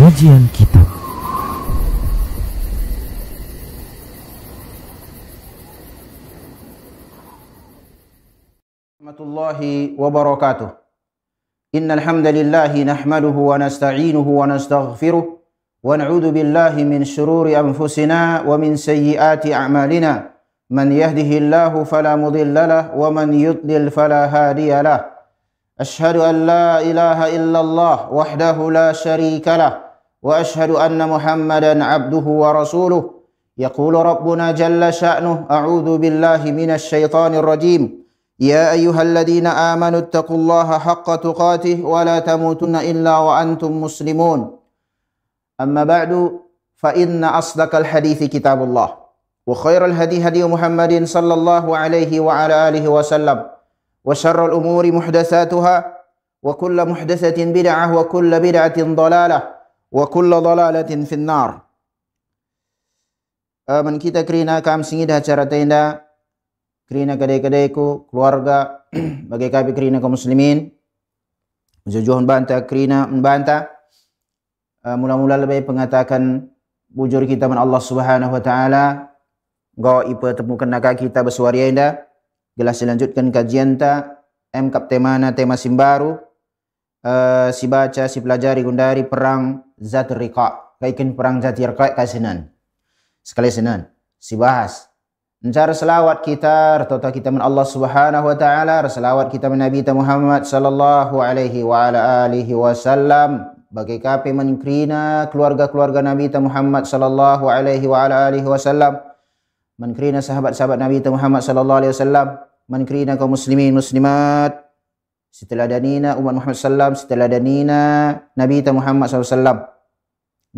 Kajian Kitab. Warahmatullahi wabarakatuh. Innal hamdalillah nahmaduhu wa nasta'inuhu wa nastaghfiruh wa na'udzu billahi min shururi anfusina wa min sayyiati a'malina. Man yahdihillahu fala mudilla lahu wa man yudlil fala hadiya lahu. Ashhadu an la ilaha illallah wahdahu la syarika lahu wa ashhadu anna Muhammadan abduhu wa rasuluh. Yaqulu rabbuna jalla sya'nuhu a'udzu billahi minasy syaithanir rajim. Ya ayyuhalladzina amanu taqullaha haqqa tuqatih wa la tamutunna illa wa antum muslimun. Amma ba'du, fa inna asdaqal hadithi kitabullah wa khairal hadi hadi Muhammadin sallallahu alaihi wa ala alihi wa sallam wa syarrul umuri muhdatsatuha wa kullu muhdatsatin bid'ah wa kullu bid'atin dhalalah wa kullu dhalalatin finnar. Man kita kerina kam singida acara tenda kerina kadai-kadaiku, keluarga, bagi kami kerina kaum muslimin, jujuhan banta kerina membanta, mula-mula lebih pengatakan bujur kita man Allah Subhanahu Wa Taala, gau ipa temukan nakak kita bersuara indah, gelas dilanjutkan kajian ta, kap tema tema simbaru, si baca, si pelajari gundari perang Zatul Riqa, kaikin perang Zatul Riqa kasinan, sekali senan, si bahas. Cara selawat kita, atau kita men Allah Subhanahu Wa Taala, selawat kita men Nabi Muhammad sallallahu alaihi wa ala alihi wasallam, bagi kape menkrina keluarga-keluarga Nabi Muhammad sallallahu alaihi wa ala alihi wasallam, menkrina sahabat-sahabat Nabi Muhammad sallallahu alaihi wasallam, menkrina kaum muslimin muslimat, setelah danina umat Muhammad sallam, setelah danina Nabi Muhammad sallallahu alaihi wasallam,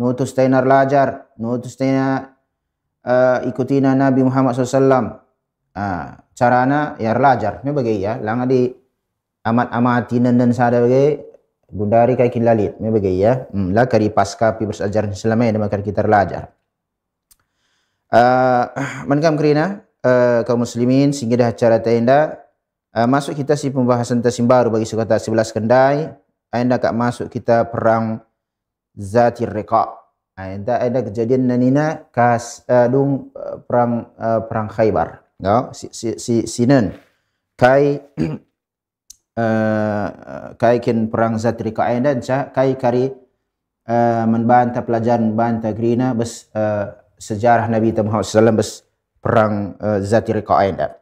nutus tainar lajar, nutus taina ikutina Nabi Muhammad SAW. Carana ya belajar. Ini bagi ya. Lang di amat-amatin dan sada bagi gundari kai kilalit. Ini bagi ya. Lah kari pasca pi bersajar selama ini makar kita belajar. Mankam kerina kaum muslimin sehingga dah acara tenda masuk kita si pembahasan tersimbaru bagi sekota 11 kendai. Anda kak masuk kita perang Zatul Riqa. Ada kejadian nanina kas perang Khaybar. No? Sinan kai ken perang Zatul Riqa dan kai kari membantah pelajaran bantah grina bes sejarah Nabi Muhammad SAW bes perang Zatul Riqa dan.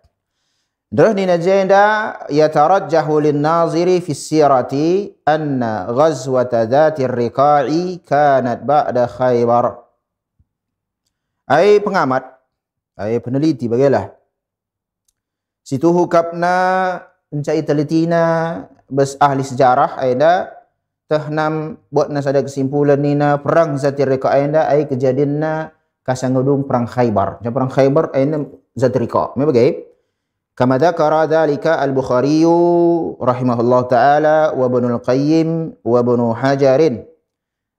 Terus di agenda yatarajjahu lin-naziri fi sirati anna ghazwat Zatul Riqa'i kanat ba'da Khaybar. Ai pengamat, ai peneliti bagilah. Situ hukapna encai telitina bes ahli sejarah aida tahnam buat nasada kesimpulan nina perang Zatul Riqa' aida ai kejadianna kasangudung perang Khaybar. Perang Khaybar aina Zatul Riqa'. Me bagai kama dzakara dzalika al-Bukhari rahimahullah taala wa Ibnul Qayyim wa Ibnu Hajarin.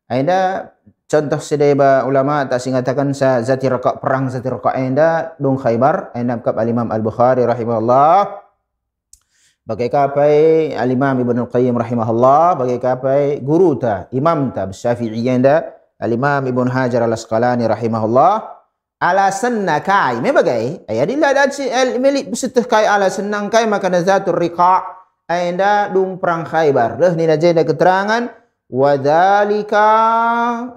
Aida contoh sedaya ulama tak singatakan sa Zatul Riqa' perang Zatul Riqa' aida dung Khaybar aida kap al-Imam al-Bukhari rahimahullah bagai kapai al-Imam Ibnul Qayyim rahimahullah bagai kapai guru ta imam ta Syafi'i aida al-Imam Ibnu Hajar al-Asqalani rahimahullah ala sanna kai me bagai ayadillah dan si milik beseteh kai ala senang kai maka Zatul Riqa' aida dung perang Khaybar dah ni najenda keterangan wa dzalika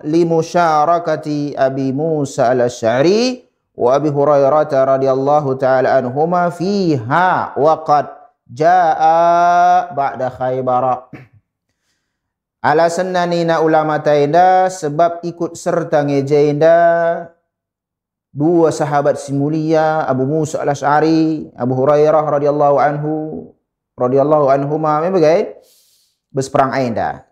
limusyarakati Abi Musa al-Asy'ari wa Abi Hurairah radhiyallahu taala anhuma fiha wa qad jaa ba'da Khaybar. Ala sanna nina ulama taida sebab ikut serta ngejenda dua sahabat si mulia Abu Musa al-Asy'ari, Abu Hurairah radhiyallahu anhuma membagai berperang aida.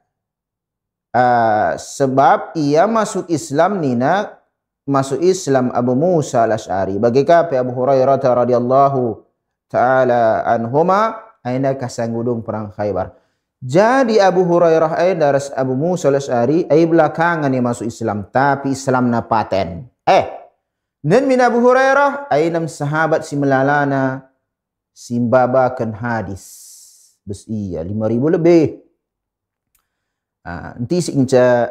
Sebab ia masuk Islam nina masuk Islam Abu Musa al-Asy'ari bagi kape Abu Hurairah radhiyallahu taala anhuma aida kasanggudung perang Khaybar. Jadi Abu Hurairah aida ras Abu Musa al-Asy'ari ai belakangan dia masuk Islam tapi Islam na paten. Dan min Abu Hurairah ainam sahabat si melalana simbabakan hadis. Bes iya 5,000 lebih. Nanti si inca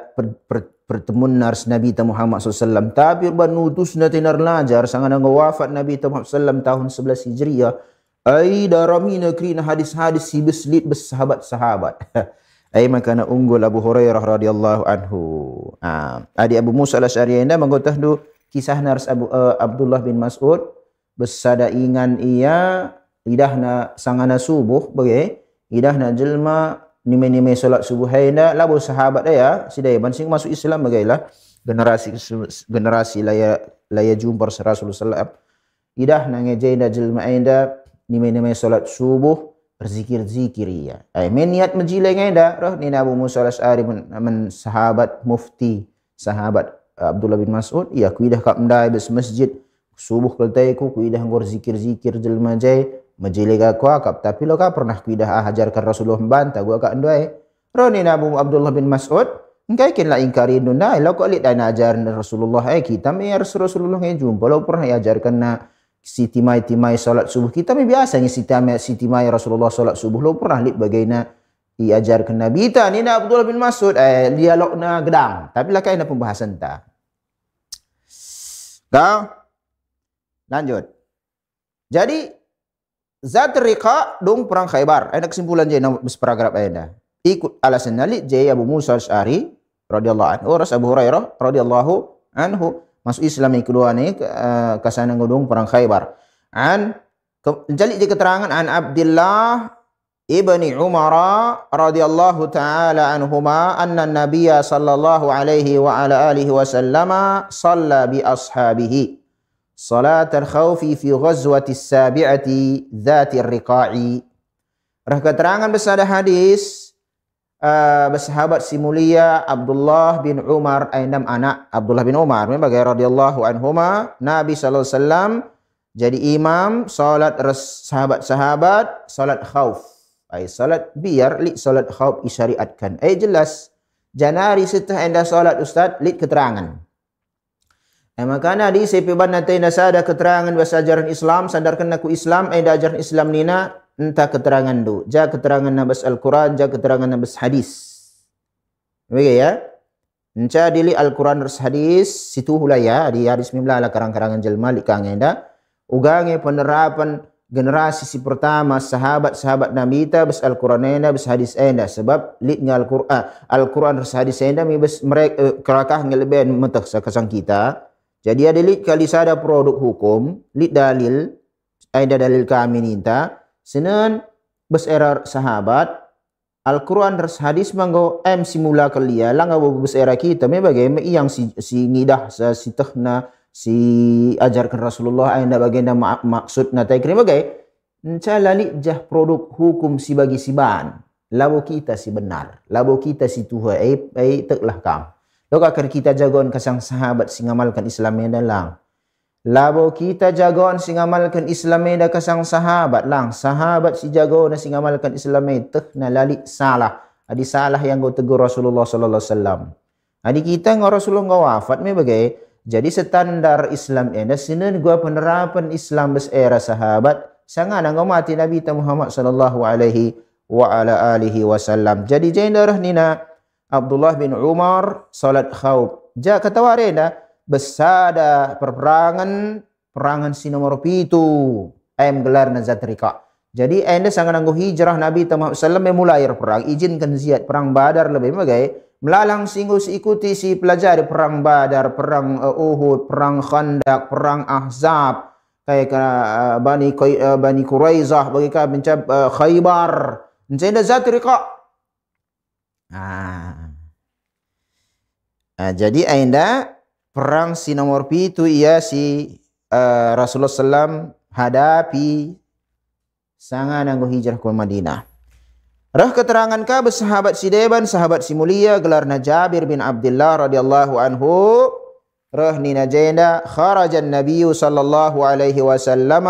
pertemuan nars Nabi Muhammad SAW. Tapi banutus na tinar lajar sangat nang wafat Nabi Muhammad SAW tahun 11 Hijriah. Ai darami negeri na hadis-hadis si beslit bersahabat-sahabat. Ai makana unggul Abu Hurairah radhiyallahu anhu. Adi Abu Musa al-Asy'ari anda menggotah du kisah nars Abdullah bin Mas'ud besada ingan ia idahna sangana subuh bagi idahna jelma nime-nime solat subuh haina labu sahabat dia sidai bansing masuk Islam bagailah generasi laya jumpa Rasulullah sallallahu idahna ngejaina jelma ainda nime-nime solat subuh berzikir-zikir ya. Men niat menjileng ainda roh ni Abu Musa al-Asy'ari men sahabat mufti sahabat Abdullah bin Mas'ud ya ku idah kap ndai bes masjid subuh keltai ku idah ngor zikir-zikir jelma jai majilega ku akap tapi lo ka pernah ku idah ajarkan Rasulullah membantah gua ka ndai roh ni Abu Abdullah bin Mas'ud engkai kin la ingkari dunda lo ko lit dana ajaran Rasulullah kita me Rasulullah ngai jumpa lo pernah ajarkan na siti mai solat subuh kita me biasa ngi siti mai Rasulullah solat subuh lo pernah lit bagaina diajarkan Nabi ta ni Abdullah bin Mas'ud dialog na gedang tapi lah kaina pembahasan ta kau lanjut jadi zat riqa dong perang Khaybar ada kesimpulan je paragraf ada ikut alasan nalik je Abu Musa al-Asy'ari radhiyallahu anhu ras Abu Hurairah radhiyallahu anhu masuk Islam yang kedua ni kasana ngudung perang Khaybar. Jadi je keterangan an Abdullah ibni Umar radhiyallahu taala anhuma anna Nabiyya sallallahu alaihi wa ala alihi wasallam shalla bi ashabihi salat al-khawfi fi ghazwati as-sabi'ati dhati ar-riqa'i. Rah keterangan besar hadis bersahabat si mulia Abdullah bin Umar ainam anak Abdullah bin Umar sebagai radhiyallahu anhuma Nabi sallallahu alaihi wasallam jadi imam salat sahabat-sahabat salat khauf ai salat biar li salat khauf isyariatkan jelas janari setah anda salat ustaz li keterangan makana di sepeban nanti nasada keterangan bahasa ajaran Islam sadarkan aku Islam anda ajaran Islam nina entah keterangan tu, ja keterangan nabas Al-Quran, ja keterangan nabas hadis. Begitu ya. Enca dili Al-Quran ras hadis situ hula ya di hadis mimla ala karang-karangan jelma li kangenda. Ugange penerapan generasi si pertama sahabat-sahabat Nabi ta bas Al-Quran enda bas hadis enda sebab litnya Al-Quran ras hadis enda mi bas mereka kerakah ngeleben metek sakasang kita. Jadi ada lit kali sada produk hukum, lit dalil ada dalil kami ninta Senan besera sahabat Al-Quran ras hadis manggo simula kelia lang abo besera kita me bagaimana yang si ngidah si tehna si ajarkan Rasulullah anda bagaimana maksud na tay krim bagai encalali jah produk hukum si bagi si ban labo kita si benar labo kita si tuha teklah kam lo akan kita jagoan kasang sahabat si ngamalkan Islam dalang labo kita jagoan sing amalkan Islam da kasang sahabat lang sahabat si jago na sing amalkan Islam teh na lali salah adi salah yang go tegur Rasulullah sallallahu alaihi wasallam adi kita ngo Rasulullah ngo wafat me bagai jadi standar Islam enda sinen gua penerapan Islam bes era sahabat sangat ngo mati Nabi Muhammad sallallahu alaihi wa ala alihi wasallam jadi jendarah nina Abdullah bin Umar salat khauf ja katawarena besada perangan si nomor 7 gelar nazat rika. Jadi anda sangat nanggo hijrah Nabi Muhammad SAW memulai perang izinkan ziat perang Badar lebih bagai melalang singgu ikuti si pelajari perang Badar, perang Uhud, perang Khandaq, perang Ahzab kayak Bani Quraizah bagi ka mencap Khaybar. Anda zat rika. Jadi anda perang si nomor 7 ia si Rasulullah SAW hadapi sangat nanggo hijrah ke Madinah. Rah keterangan ka bersahabat si deban sahabat si mulia gelarna Jabir bin Abdullah radhiyallahu anhu rah ni najenda kharajan Nabi sallallahu alaihi wasallam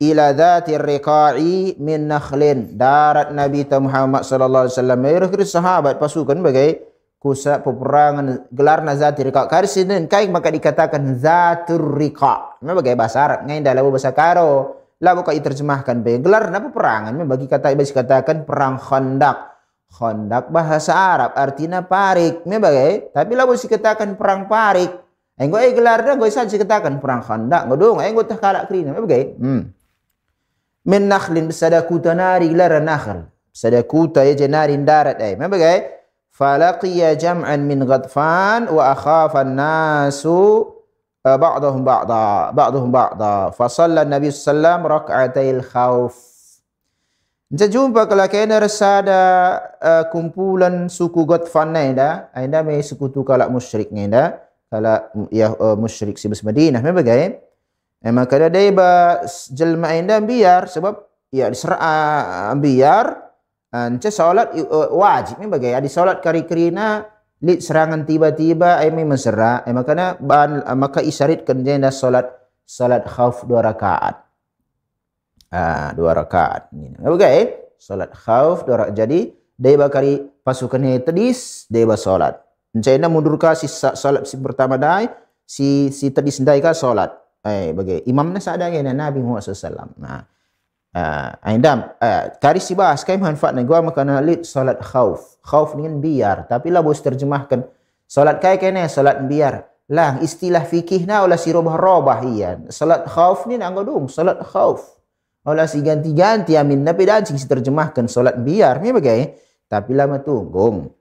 ila dhati riqa'i min nakhlin darat Nabi Muhammad sallallahu alaihi wasallam sahabat pasukan bagai kusa peperangan gelarna zati riqa karsinen kai maka dikatakan zatur riqa sebagai bahasa Arab ngai dalam bahasa Karo lalu kai terjemahkan bae gelarna peperangan bagi kata bagi katakan perang Khandaq Khandaq bahasa Arab artinya parik. Memang tapi lah boleh dikatakan perang parik. Engko gelar dah goi saja dikatakan perang Khandaq. Ngodong engko tah kalak krina. Memang min nakhlin bisadakuta nari gelar nakhl. Sadakuta ya janarin darat memang falaqiya jam'an min Ghatfan wa akhafa an-nasu ba'dahum ba'da fa shalla an-nabi sallam rak'atail khauf. Kita jumpa kalau kena resada kumpulan suku Ghatfan dah anda mai sekutu kalak musyrik dah kalak ya musyrik si Madinah memang maka ada ba jelma anda biar sebab ya diserah biar ance solat wajib ni bagai adi solat kari-karina lit serangan tiba-tiba ai mesra makana maka isyaratkan jenda solat khauf 2 rakaat. 2 rakaat ni bagai solat khauf 2 rakaat. Jadi dai bakari pasukannya tedis dai ba solat ance ina mundur ka si solat si pertama dai si tedis dai ka solat bagai imamna sadang Nabi Muhammad sallallahu alaihi wasallam. Aindam kari si bahas kai manfaatnya gua makana lit salat khauf. Khauf dengan biar, tapi lah bos terjemahkan salat kai kene salat biar. Lah istilah fikihna olah si robah-robah iya. Salat khauf ni anggo dong salat khauf. Olah si ganti-ganti amin tapi dan si terjemahkan salat biar ni bagai. Tapi lah matunggung.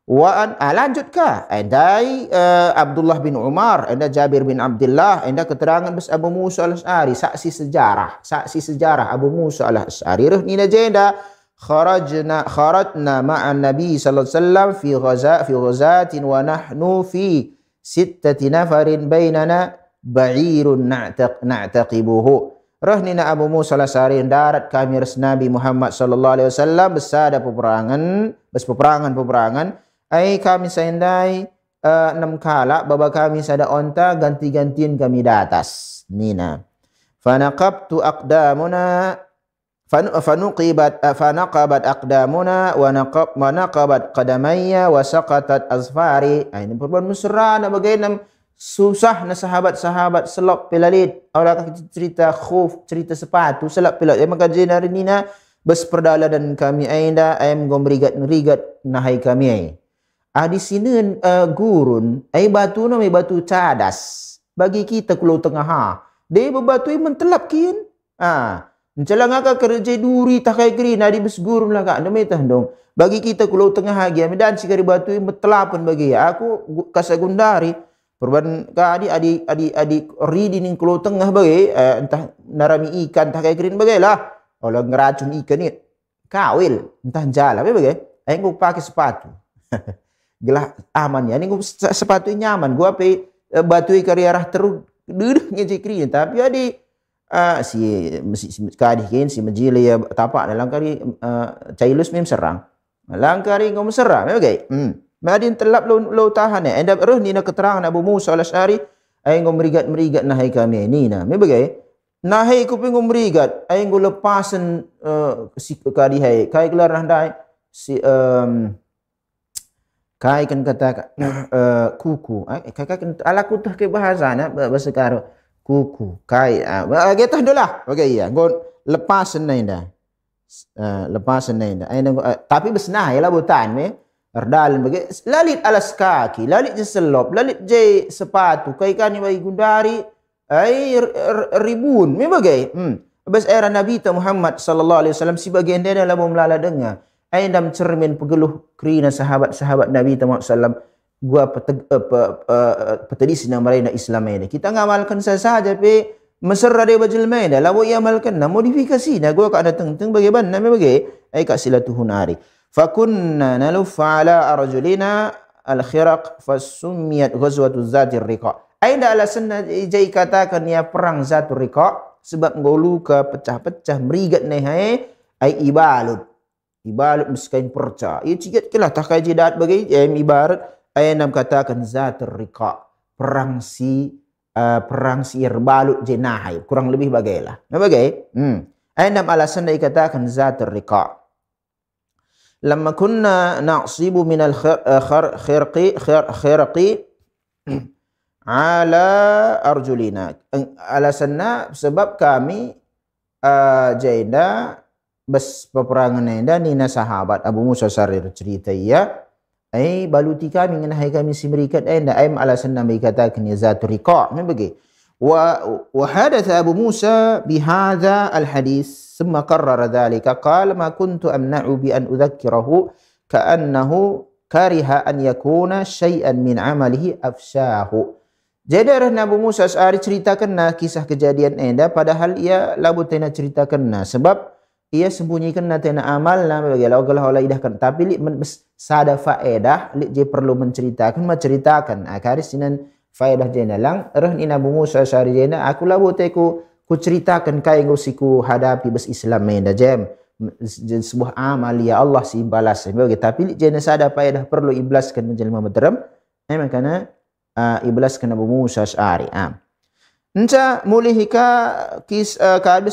Lanjut ka andai Abdullah bin Umar anda Jabir bin Abdullah anda keterangan bas Abu Musa al-Asy'ari saksi sejarah Abu Musa al-Asy'ari ni najenda kharajna ma'an nabi sallallahu alaihi wasallam fi ghazatin wa nahnu fi 6 nafarin bainana ba'irun na'taqibuhu. Rahnina Abu Musa al-Asy'ari darat kami Nabi Muhammad sallallahu alaihi wasallam besada peperangan ai kami saindai 6 kala baba kami sada onta ganti-gantian kami di atas nina fanaqabtu aqdamuna fanaqabat aqdamuna wa naqabat qadamayya wa saqatat azfari. Ini perbuatan mesra na bagaimana susah na sahabat-sahabat selop pelalit awalakah cerita khuf cerita sepatu selap pelat maka jenari nina berperdala dan kami ainda ayam gomrigat nahai kami ai. Di sini gurun batu nama batu cadas bagi kita keluar tengah dia berbatu mentelap kian mencelang agak kerja duri tak kaya kiri nadi besgurun lah kak nama itu dong bagi kita keluar tengah lagi dan sikari batu mentelapan bagi aku kasagundari perban ka adi ridi ning keluar tengah bagi entah narami ikan tak kaya kiri bagailah kalau ngeracun ikan ni kawil entah jalan bagi aku pakai sepatu gelah aman ya ni sepatu nyaman gua pe batu kari arah terus dedehnya jikri tapi adi si kadih si majile ya tapak dalam kari cailus mem serang langkari ngom serang okay madin telap lo tahan ya enda roh ni na keterangan Abu Musa al-Asy'ari ai ngom merigat nahai kami ni na me bagai nahai ku pengom merigat ai ngom lepasan si kadih hai kai gelar nandai si kai kan kata kuku kai kan ala kutah ke bahasa na bahasa karo kuku kai getah dolah okey ya gon lepas nainda tapi besnah ya lah butan me erdalan bagi lalit alas kaki lalit je selop lalit je sepatu kai kan ni bagi gundari ai ribun me bagai bas era Nabi Muhammad sallallahu alaihi wasallam si bagian dia dalam melala dengar ai dalam cermin pegeluh kerina sahabat-sahabat Nabi Muhammad sallam gua petedis nang marina Islam ini kita ngamalkan saja pe mesra dia bajil main dah lawo ia amalkan na modifikasi dah gua ka datang bagaimana nama bagi ai ka silatuhun hari fa kunna naluf ala arjulina al khiraq fasumiyat ghazwatu zatir riqa ai dah alasan jai katakan ya perang zatur riqa sebab ngolu ke pecah-pecah merigat nei ai ibalut meskain perca ia cigat kelah tak kaji dat bagi ibarat ayat nam katakan zatur riqa perang si irbalut jenahai kurang lebih bagailah bagai ayat nam alasan dia katakan zatur riqa lamma kunna na'sibu min al khirqi ala arjulina alasanna sebab kami jaida bes peperangan enda nina sahabat Abu Musa Asy'ari cerita ia baluti kami ngenahai kami si merikat enda alasan nabi katakan ya zatul riqa' bagi wa hadatha Abu Musa bihadza alhadis thumma qarrara dhalika qala ma kuntu amna'u bi an udzakkirahu ka'annahu kariha an yakuna syai'an min amalihi afshahu. Jadi Abu Musa Asy'ari ceritakan kisah kejadian enda padahal ia labu tena ceritakan sebab ia sembunyikan tena amal bagi Allah idahkan tapi li sada faedah li je perlu menceritakan akaris sinan faedah jena lang ni Abu Musa Asy'ari jena aku labu teku ku ceritakan kai ngosiku hadapi bes Islam enda jem sebuah amal ya Allah si balas bagi tapi li jena sada faedah perlu iblaskan menjelma materam makana iblaskan Abu Musa Asy'ari Enca mulihika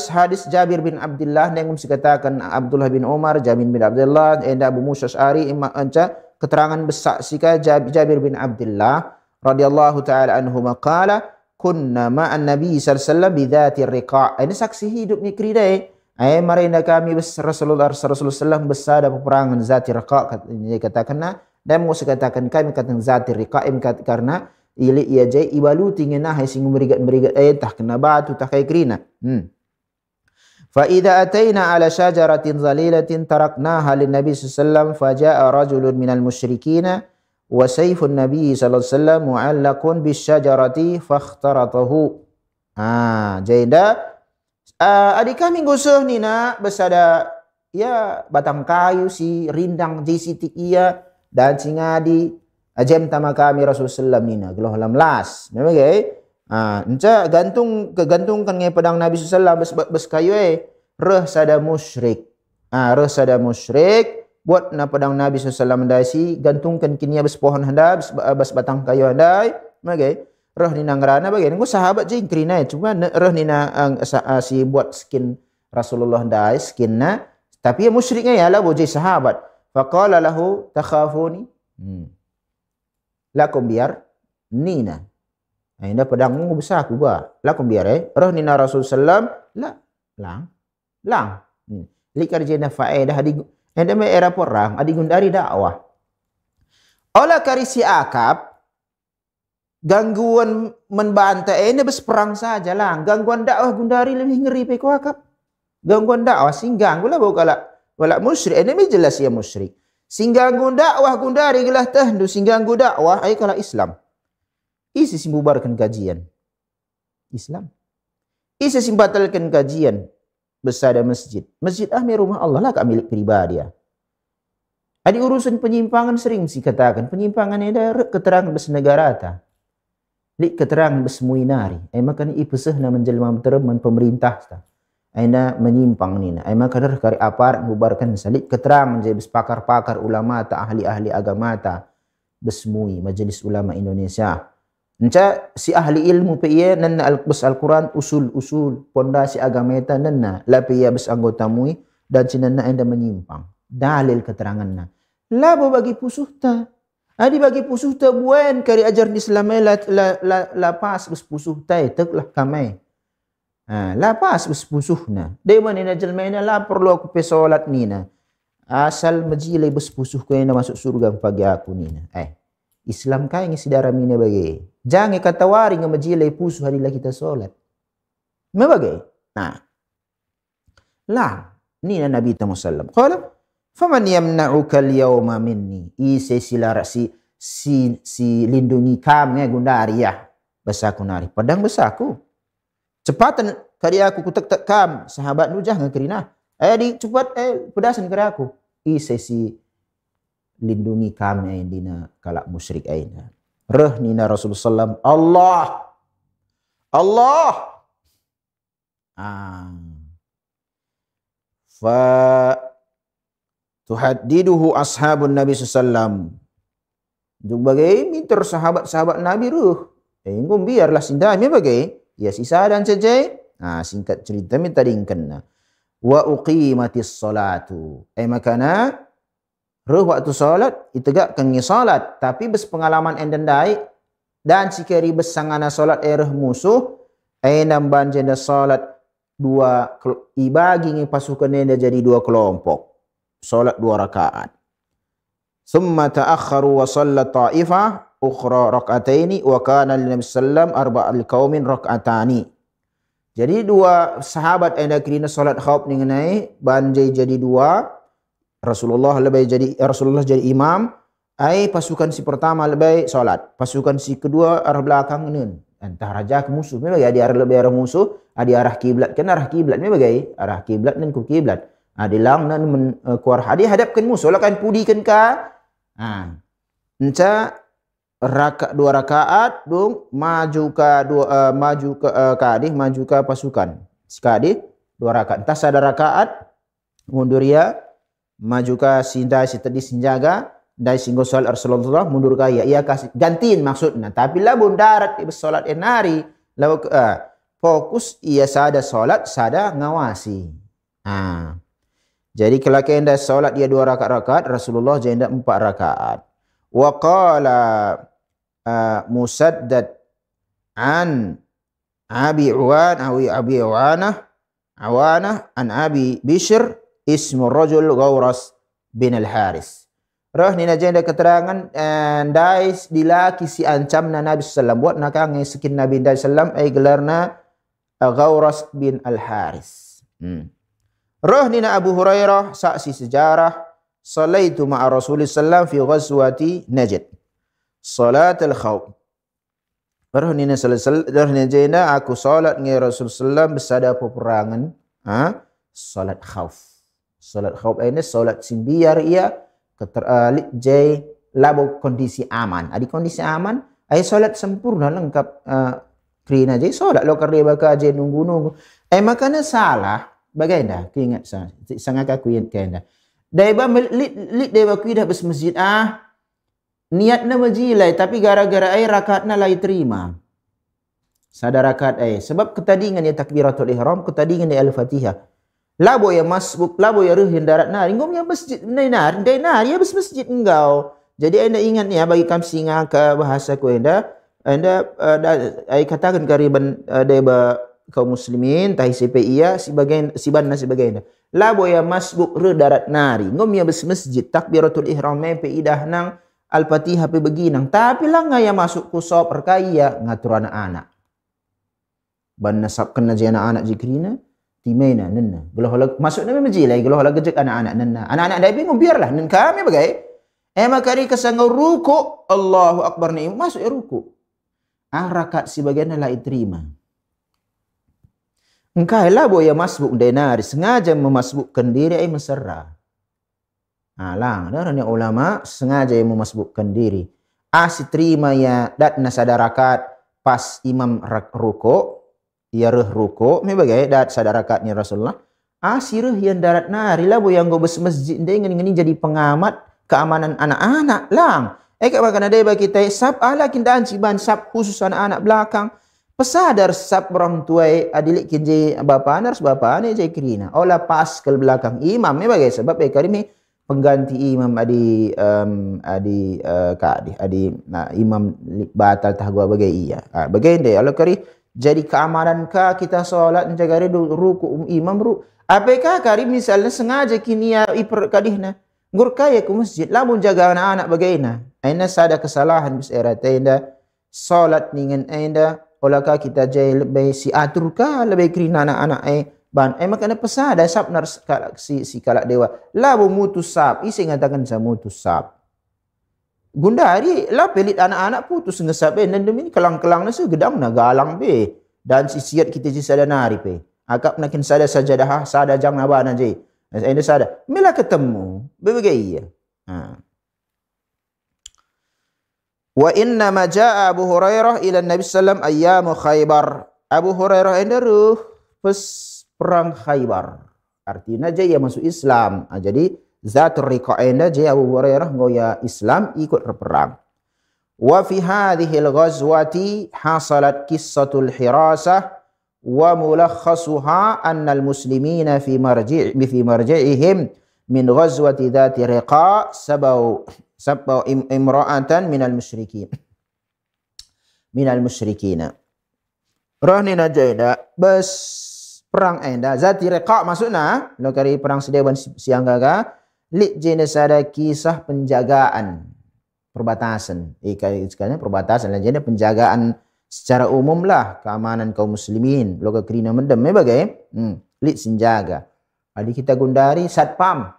hadis Jabir bin Abdullah yang katakan Abdullah bin Umar, Jabir bin Abdullah, enda Abu Musa Asy'ari enca keterangan besar sika Jabir bin Abdullah radhiyallahu taala anhu maqala kunna ma'an nabi sallallahu alaihi wasallam bidzati riqa'. Ini saksi hidup ni kridai. Marina kami Rasulullah sallallahu besada peperangan zati riqa' katakan dan Musa katakan kami katakan zati riqa' karena ili ia jai ibalu tingena hai sing merigat tah kena batu tah kai krina fa idza ataina ala syajaratin zalilatin taraknaha lin nabi sallallahu faja'a rajulun minal musyrikina wa sayfun nabi sallallahu alaihi wasallam mu'allaqun bis syajarati fakhtaratahu jaida adik kami gosoh ni nak besada ya batang kayu si rindang JCT ia dan singadi ajem tama kami Rasulullah nina geloh lamlas memang enca kegantungkan ngai pedang Nabi sallallahu bes kayu reh sada musyrik buat na pedang Nabi sallallahu dasi gantungkan kinya bes pohon handa bes batang kayu handai memang reh nina ngrana bagi nggo sahabat je krina cuma reh nina si buat skin Rasulullah dai skinna tapi ya musyriknya ya lah boje sahabat faqala lahu takhafuni lakum biar nina anda pedangmu besar aku ba lakum biar roh nina Rasul sallam lang likar jena faedah di anda me era perang adi gundari dakwah ola karisi akap gangguan membantai ini bes perang saja lang gangguan dakwah gundari lebih ngeri pe ko akap gangguan dakwah sing ganggu lah wala musyrik ini jelas ya musyrik sehingga dakwah gundari gelah tahdu sehingga dakwah ai kala Islam isi simbubarkan kajian Islam isi simbatalkan kajian besada masjid rumah Allah lah kak milik pribadi ya adi urusan penyimpangan sering si katakan penyimpangan ada keterangan bes negara ta li keterangan bes muinari makan ipesehna menjelma tereman pemerintah ta aina menyimpang ni maka kadar kari aparat bubarkan salik keterangan jadi pakar-pakar ulama ta ahli-ahli agama ta besmui majelis ulama Indonesia enca si ahli ilmu pe ia nanna al-Quran usul pondasi agama ta nanna la pe ia bes anggota mui dan sinanna anda menyimpang dalil keteranganna labo bagi pusuh ta adi bagi pusuh ta buen kari ajar Islam la pas bes pusuh ta teklah kamai lapas bespusuhna de manina jelmaina la perlu aku pe salat nina asal majile bespusuh ko ina masuk surga pagi aku nina Islam kai ngi sidara mina bagi jangan katawari nga majile pusuh hadila kita salat me bagi nina Nabi Muhammad sallam qala faman yamna'uka al-yawma minni isi silara si lindungi kami gundari ya basaku nari padang basaku cepatan kali aku kutek kam sahabat nu jangan kerina di cepat pedasan kali aku sesi lindungi kami dina kalak musyrik aina reh nina Rasulullah sallam Allah fa tuhaddiduhu ashabun Nabi sallam bagai minter sahabat Nabi ruh ngom biarlah sindami bagai ya sisa dan saja singkat cerita minta ringkan wa uqimatis salatu makana ruh waktu salat itegakkan ngi salat tapi bes pengalaman endendai dan sikari bes sangana salat ruh musuh namban jenda salat ibagi pasukan enda jadi dua kelompok. Solat 2 rakaat. Thumma ta'akharu wa sallat ta'ifah ukhra rak'ataini wa kana Nabi sallam arba'al qaumin rak'atani. Jadi dua sahabat enda kerana solat khauf ni ngenai banjai jadi dua. Rasulullah jadi imam, ai pasukan si pertama lebih solat, pasukan si kedua arah belakang nun. Entah raja ke musuh, memang di arah lebih arah musuh, di arah kiblat kan arah kiblat memang arah kiblat dan ku kiblat. Dilang dan kuar hadapkan musuh lah kan pudikan ka. Enca 2 rakaat dong maju ke pasukan. Sekali 2 rakaat. Entah sada rakaat mundur ya maju ke sindai si tadi sinjaga dai singgo solat Rasulullah mundur ka ia kasih gantiin maksudnya. Tapi lah bundarat solat enari lalu fokus ia sada solat sada ngawasi. Jadi kalau kenda solat dia 2 rakaat Rasulullah jenda 4 rakaat. Wa qala Musaddad an Abi Awanah an Abi Bishr ismu rajul Ghawras bin al-Haris. Roh ni najenda keterangan dai dilaki si ancam na Nabi sallam buat nakang sekin Nabi sallam ai gelarna Ghawras bin al-Haris. Roh ni na Abu Hurairah saksi sejarah salaitu ma'a Rasulullah sallam fi ghazwati Najd. Salat al-khawf. Roh ni na najenda aku salat ngi Rasul sallam bersada peperangan salat khauf. Salat khauf ini salat simbiar ia jai labo kondisi aman. Adi kondisi aman, ai salat sempurna lengkap krina jai salat lo karya baka jai nunggu. Makana salah bagaimana? Keingat sangat aku ingat kena. Daiba lit daiba kuida bes masjid niatna majilai tapi gara-gara ai rakaatna lai terima. Sada rakaat ai sebab ketadingan ya takbiratul ihram, ketadingan ya al-Fatihah. Labo ya masbuk, labo ya ruhin darat nari. Ngom ya masjid nari ya bes masjid engkau. Jadi anda ingat ya bagi kami singa ke bahasa ku anda ai katakan kariban deba kaum muslimin tahi CPI ya sebagian labo ya masbuk ru darat nari. Ngom ya bes masjid takbiratul ihram pe idah nang al-Fatihah pe beginang. Tapi lah ngaya masuk kusop perkaya ngatur anak-anak. Ban nasab kena je anak-anak jikrina. Timaina nenna geloh masuk nama majilai geloh gejek anak-anak nenna anak-anak dai bingung biarlah nen kami bagai makari kesangau ruku Allahu akbar ni masuk ya ruku rakaat si bagian la terima engkai lah boya masbuk denari sengaja memasbukkan diri ai mesra lang darahnya ulama sengaja memasbukkan diri si terima ya datna sada rakaat pas imam ruku ia ruko me bagai dat sadarakatnya Rasulullah sirah yang darat nari lah yang go bes masjid dengan ini jadi pengamat keamanan anak-anak lang kak bakana dai bagi kita sab ala kindaan siban sab khusus anak-anak belakang pesadar sab orang tua adilik kinje bapa ni jai kirina ola pas ke belakang imam me bagai sebab karimi pengganti imam imam batal tahgua bagai iya bagai dai ala kari jadi keamanan ka kita solat menjaga ruku imam apakah kari misalnya sengaja kini ya iper kadihna ngur kaya ke masjid lamun jaga anak-anak bagaina aina sada kesalahan bis era tenda solat ningen aina olaka kita jai lebih si atur ka lebih kerina anak-anak ban makana pesada sab nar si kalak dewa labu mutus sab isi ngatakan sa mutus sab gundari lah pelit anak-anak putus ngesap dan demi kelang-kelang nasi gedam na galang be dan sisiat kita je sada nari pe akap nakin sada sajadah sada jang nabana je ini sada mila ketemu bebagai iya wa inna ma jaa Abu Hurairah ila Nabi sallam ayyam Khaybar Abu Hurairah enderuh pas perang Khaybar artinya je ia masuk Islam jadi Zatul Riqa'inda je Abu Hurairah ngoya Islam ikut berperang. Wa fi hadhihi al-ghazwati hasalat qissatul hirasah wa mulakhasuha anna al-muslimina fi marji'ihim min ghazwati dhati riqa' sabau imra'atan min al-musyrikin. Min al-musyrikina. Rahni najayda bas perang enda zati riqa maksudnya lo kari perang sedewan siang gaga lit jenis ada kisah penjagaan perbatasan sekalian perbatasan dan jenis penjagaan secara umum lah keamanan kaum muslimin lo kerina mendem bagai lit sinjaga adi kita gundari satpam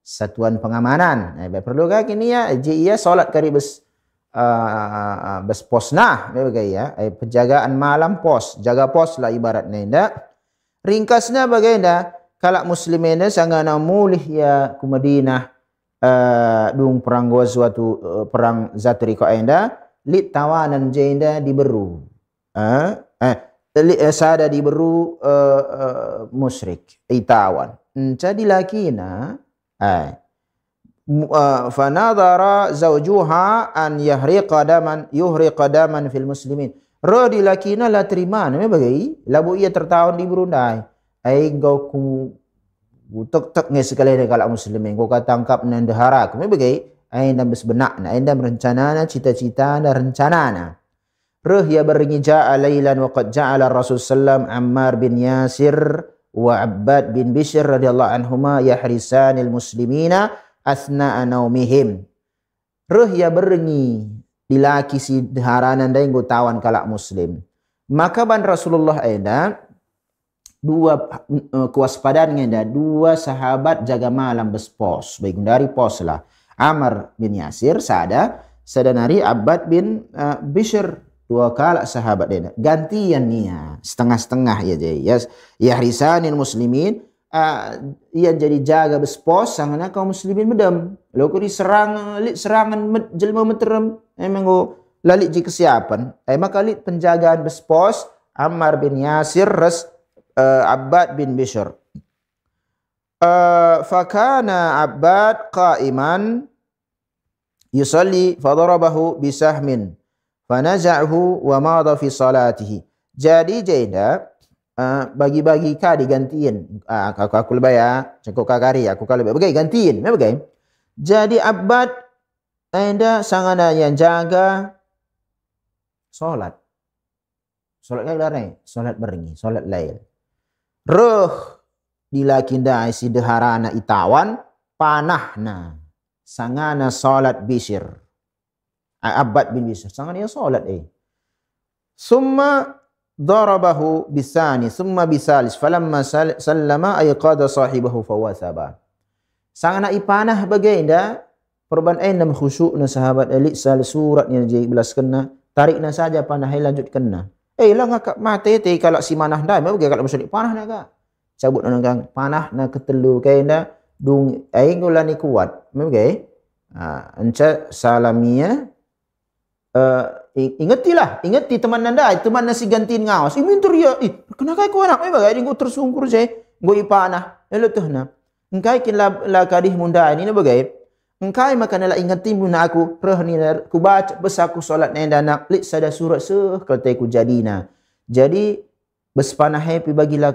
satuan pengamanan perlu kah kini ya ia solat kari bes pos nah bagai ya penjagaan malam pos jaga pos lah ibaratnya indah ringkasnya bagaimana kalau muslimin sangana mulih ya ke Madinah dung perang suatu perang Zatul Riqa indah lit tawanan jenda diberu sada diberu musyrik itawan jadi lakina fanadhara zawjuha an yuhriqa daman fil muslimin rodi lakina la terima bagai labu ia tertahun di Brunei ai gau ku tek ngai sekali kalau muslimin gau tangkap nan dahara bagai ai ndam benak na ndam rencana cita-cita dan rencana na ya baringi ja'a lailan wa qad ja'ala Rasul sallam Ammar bin Yasir wa Abbad bin Bishr radhiyallahu anhuma yahrisanil muslimina asna'a naumihim. Ya berengi dilaki si haranan dan tawan kalak muslim. Maka ban Rasulullah ada dua kewaspadaan ada dua sahabat jaga malam bespos baik dari pos lah. Ammar bin Yasir sadanari Abbad bin Bishr dua kalak sahabat dia gantian nia setengah-setengah ya jadi yahrisanil muslimin ia jadi jaga bespos sangana kaum muslimin medam lo ko diserang serangan jelma meterem emang go lalik ji kesiapan maka lit penjagaan bespos Ammar bin Yasir ras Abbad bin Bishr fakana Abbad qa'iman yusalli fadarabahu bisahmin fanaza'hu wa madha fi salatihi jadi jenda bagi-bagi ka digantiin aku lebay cakap kakari aku kalau bagai gantiin bagai jadi Abbad anda sangana yang jaga solat solat berengi solat lail dilakinda isi deharana itawan panahna sangana solat Bishr Abbad bin Bishr sangana ya solat summa darabahu bisani summa bisalis falamma sallama ayqada sahibahu fawasaba sangana ipanah bagainda perban nam khusyukna sahabat elit sal surat yang jadi belas kena tarikna saja panah lanjut kena lah ngakak mate te kalau si manah dah bagi kalau masuk panah nak ka cabut nang panah na ketelu kainda dung ngulani kuat bagi anca salamia ingeti teman nanda teman nasi gantiin ngawas mintur ya kena kai ko anak bagai dinggo tersungkur je go ipanah tuh na engkai kin la kadih munda ini bagai engkai makana la ingeti muna aku ni ku baca besaku solat nenda nak lit sada surat kaltai ku jadina jadi bespanah happy bagi la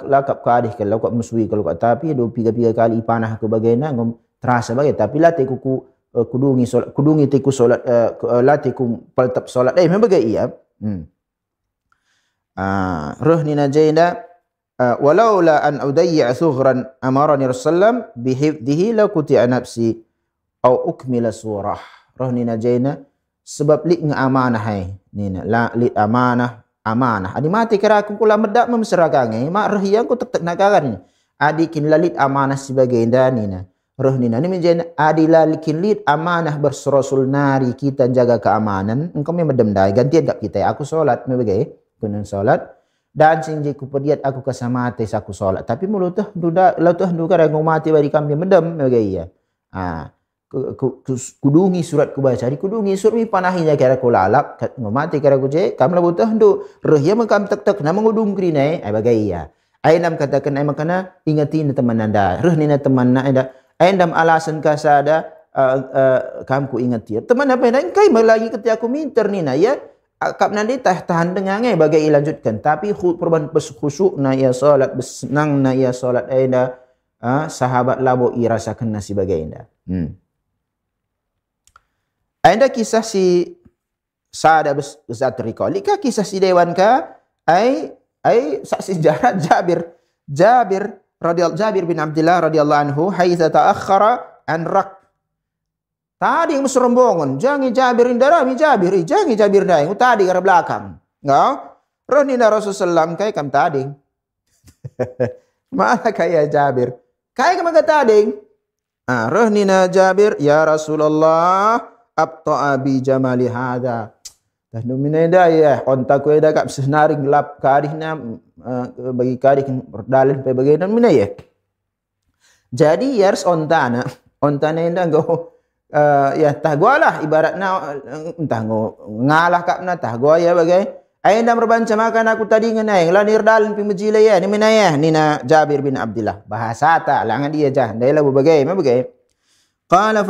lakap kadih kalau kau musui kalau kau tapi 2-3 kali ipanah ke bagaina ngom terasa bagai tapi la te ku kudungi tiku solat latiku paltap solat memang bagai iya ni najenda walaula an udayya sughran amarani Rasulullah bihifdhihi la quti'a nafsi au ukmila surah ni najena sebab li amanah ni la li amanah adi mati kira aku kula medak memserakange mak yang ku tek nagaran adikin lalit amanah sebagai ndanina Rohnina ni menjadi adila likin amanah berserasul nari kita jaga keamanan engkau memang dendai gantian kat kita aku solat mebagai kunun solat dan sinji ku pediat aku kesamate aku solat tapi mulut tu duda latuh duka rangu mati bari kami mendem mebagai ya kudungi surat ku baca di kudungi surat mi panahinya kira ku lalap ngomati kira ku je kam labu tuh ndu rohya mengkam tek nama ngudung krine bagai ya ainam katakan ai makana ingatin teman anda rohnina teman anda endam alasan kasada kamku ingat dia teman apa yang kai lagi ketika aku minter ni na ya kap nanti tahan dengan bagai lanjutkan tapi perban khusyuk na ya solat bersenang na ya solat enda sahabat labo irasakan nasi bagai enda enda kisah si sada Zatul Riqa lika kisah si dewan ka ai Ai saksi sejarah Jabir bin Abdullah radhiyallahu anhu haitsa ta'akhkhara an rak. Tadi yang serombongan, jangan Jabir indarami Jabir, jangan Jabir dai, tadi ke belakang. Ngau? Rohni Rasulullah kai kam tadi. Malah kaya Jabir. Kai kam tadi. Rohni Jabir, ya Rasulullah, abta'a bi jamali hada. Dah numineda ya, onta ko eda kap senaring lap kadihna bagi kadih berdalan pe bagaimana mina ya. Jadi yars ontana enda go ya tah gua lah ibaratna entah go ngalah kapna tah gua ya bagai aina berbanca makan aku tadi ngenai lanir dalan pi mejile ya ni mina ya nina Jabir bin Abdullah bahasa ta langan dia jah daila bagai qala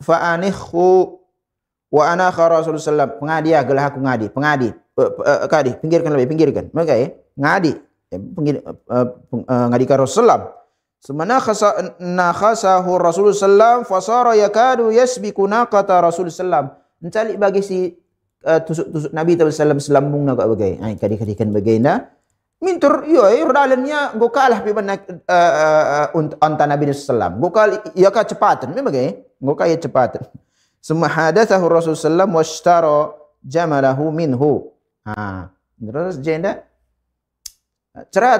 fa'anikhu wa ana Rasulullah sallam pengadi ya gelah aku ngadi kadi pinggirkan okay ngadi ngadi ka Rasulullah semana khasahu Rasulullah sallam fasara yakadu yasbiku naqata Rasulullah sallam mencali bagi si tusuk Nabi sallam selambung nak bagai ai kadi-kadikan bagaina mintur yo dalannya go kalah pi banak onta Nabi sallam go kal ya ka cepatan me bagai go kaya cepatan. Summa hadatsahu Rasulullah sallam washtara jamalahu minhu. Terus jenda